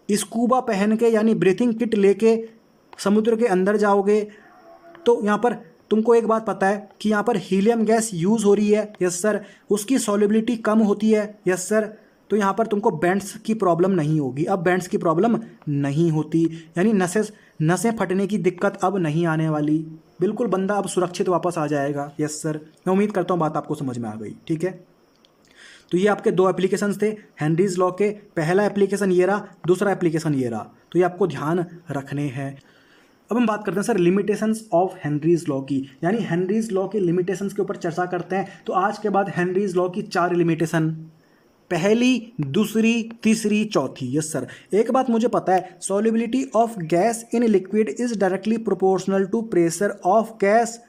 स्कूबा पहन के यानी ब्रीथिंग किट लेके समुद्र के अंदर जाओगे तो यहाँ पर तुमको एक बात पता है कि यहाँ पर हीलियम गैस यूज़ हो रही है। यस सर, उसकी सॉल्युबिलिटी कम होती है। यस सर, तो यहाँ पर तुमको बैंड्स की प्रॉब्लम नहीं होगी। अब बैंड्स की प्रॉब्लम नहीं होती, यानी नसें फटने की दिक्कत अब नहीं आने वाली। बिल्कुल बंदा अब सुरक्षित वापस आ जाएगा। यस सर, मैं उम्मीद करता हूँ बात आपको समझ में आ गई, ठीक है। तो ये आपके 2 एप्लीकेशंस थे हेनरीज लॉ के। पहला एप्लीकेशन ये रहा, दूसरा एप्लीकेशन ये रहा। तो ये आपको ध्यान रखने हैं। अब हम बात करते हैं sir limitations of Henry's law की, यानी हेनरीज लॉ के लिमिटेशंस के ऊपर चर्चा करते हैं। तो आज के बाद हेनरीज लॉ की 4 लिमिटेशन, पहली, दूसरी, तीसरी, चौथी। यस सर, एक बात मुझे पता है, solubility of gas in liquid is directly proportional to pressure of gas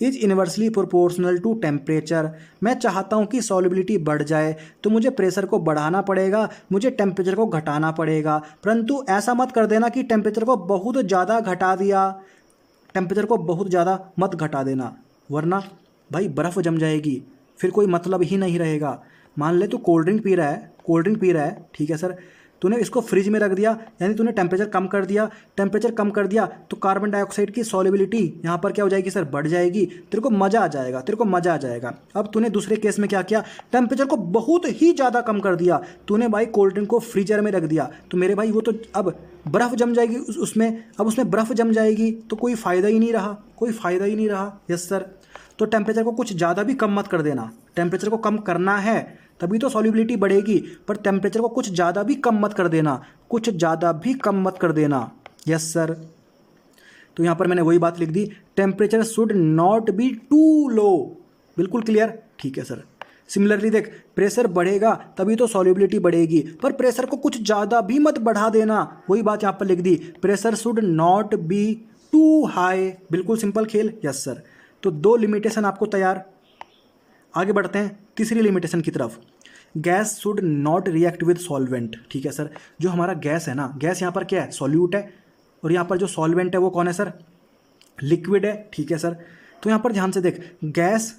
is inversely proportional to temperature. मैं चाहता हूं कि सॉल्युबिलिटी बढ़ जाए तो मुझे प्रेशर को बढ़ाना पड़ेगा, मुझे टेम्परेचर को घटाना पड़ेगा। परंतु ऐसा मत कर देना कि टेम्परेचर को बहुत ज़्यादा घटा दिया, टेम्परेचर को बहुत ज़्यादा मत घटा देना, वरना भाई बर्फ़ जम जाएगी, फिर कोई मतलब ही नहीं रहेगा। मान ले तू कोल्ड ड्रिंक पी रहा है, ठीक है सर, तूने इसको फ्रिज में रख दिया, यानी तूने टेम्परेचर कम कर दिया तो कार्बन डाइऑक्साइड की सॉल्युबिलिटी यहाँ पर क्या हो जाएगी सर, बढ़ जाएगी। तेरे को मज़ा आ जाएगा। अब तूने दूसरे केस में क्या किया, टेम्परेचर को बहुत ही ज़्यादा कम कर दिया, तूने भाई कोल्ड ड्रिंक को फ्रीजर में रख दिया, तो मेरे भाई वो तो अब बर्फ़ जम जाएगी उसमें, अब उसमें बर्फ़ जम जाएगी तो कोई फ़ायदा ही नहीं रहा। यस सर, तो टेम्परेचर को कुछ ज़्यादा भी कम मत कर देना, टेम्परेचर को कम करना है तभी तो सॉल्युबिलिटी बढ़ेगी, पर टेम्परेचर को कुछ ज़्यादा भी कम मत कर देना, यस सर। तो यहाँ पर मैंने वही बात लिख दी, temperature should not be too low. बिल्कुल क्लियर, ठीक है सर। सिमिलरली देख, प्रेशर बढ़ेगा तभी तो सॉल्युबिलिटी बढ़ेगी, पर प्रेशर को कुछ ज़्यादा भी मत बढ़ा देना, वही बात यहाँ पर लिख दी, pressure should not be too high. बिल्कुल सिंपल खेल, यस सर। तो 2 लिमिटेशन आपको तैयार। आगे बढ़ते हैं तीसरी लिमिटेशन की तरफ, gas should not react with solvent. ठीक है सर, जो हमारा गैस है ना, गैस यहाँ पर क्या है, सॉल्यूट है, और यहाँ पर जो सॉल्वेंट है वो कौन है सर, लिक्विड है। ठीक है सर, तो यहाँ पर ध्यान से देख, gas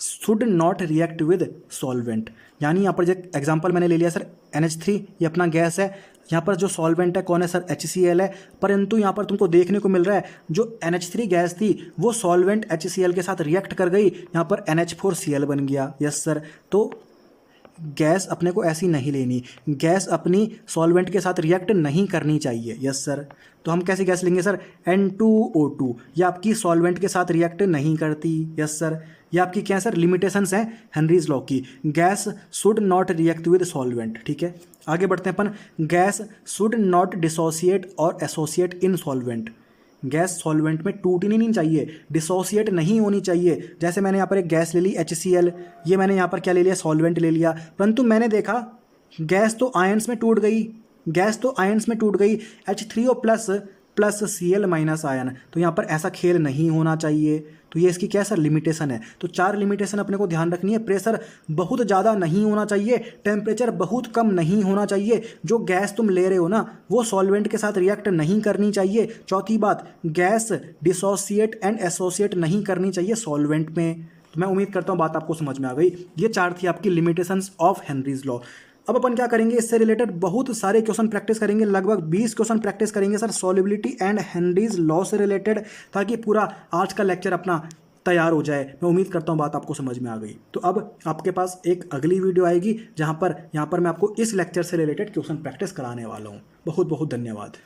should not react with solvent, यानी यहाँ पर जो एग्जांपल मैंने ले लिया सर NH3, ये अपना गैस है, यहाँ पर जो सॉल्वेंट है कौन है सर, HCl है, परंतु यहाँ पर तुमको देखने को मिल रहा है जो NH3 गैस थी वो सॉल्वेंट HCl के साथ रिएक्ट कर गई, यहाँ पर NH4Cl बन गया। यस सर, तो गैस अपने को ऐसी नहीं लेनी, गैस अपनी सॉल्वेंट के साथ रिएक्ट नहीं करनी चाहिए। यस सर, तो हम कैसी गैस लेंगे सर, N2O2, ये आपकी सॉल्वेंट के साथ रिएक्ट नहीं करती। यस सर, ये आपकी क्या है सर, लिमिटेशंस हैं हेनरीज लॉ की, gas should not react with solvent. ठीक है, आगे बढ़ते हैं अपन, गैस शुड नॉट डिसोसिएट और एसोसिएट इन सॉल्वेंट, गैस सॉल्वेंट में टूटनी नहीं चाहिए, डिसोसिएट नहीं होनी चाहिए। जैसे मैंने यहाँ पर एक गैस ले ली HCl, ये मैंने यहाँ पर क्या ले लिया, सॉल्वेंट ले लिया, परंतु मैंने देखा गैस तो आयंस में टूट गई, H3O plus Cl minus ion, तो यहाँ पर ऐसा खेल नहीं होना चाहिए। तो ये इसकी क्या है सर, लिमिटेशन है। तो 4 लिमिटेशन अपने को ध्यान रखनी है, प्रेशर बहुत ज़्यादा नहीं होना चाहिए, टेम्परेचर बहुत कम नहीं होना चाहिए, जो गैस तुम ले रहे हो ना वो सॉल्वेंट के साथ रिएक्ट नहीं करनी चाहिए। चौथी बात, गैस डिसोसिएट एंड एसोसिएट नहीं करनी चाहिए सॉल्वेंट में। तो मैं उम्मीद करता हूँ बात आपको समझ में आ गई। ये 4 थी आपकी लिमिटेशंस ऑफ हेनरीज लॉ। अब अपन क्या करेंगे, इससे रिलेटेड बहुत सारे क्वेश्चन प्रैक्टिस करेंगे, लगभग 20 क्वेश्चन प्रैक्टिस करेंगे sir solubility and Henry's law से रिलेटेड, ताकि पूरा आज का लेक्चर अपना तैयार हो जाए। मैं उम्मीद करता हूँ बात आपको समझ में आ गई। तो अब आपके पास एक अगली वीडियो आएगी जहाँ पर मैं आपको इस लेक्चर से रिलेटेड क्वेश्चन प्रैक्टिस कराने वाला हूँ। बहुत बहुत धन्यवाद।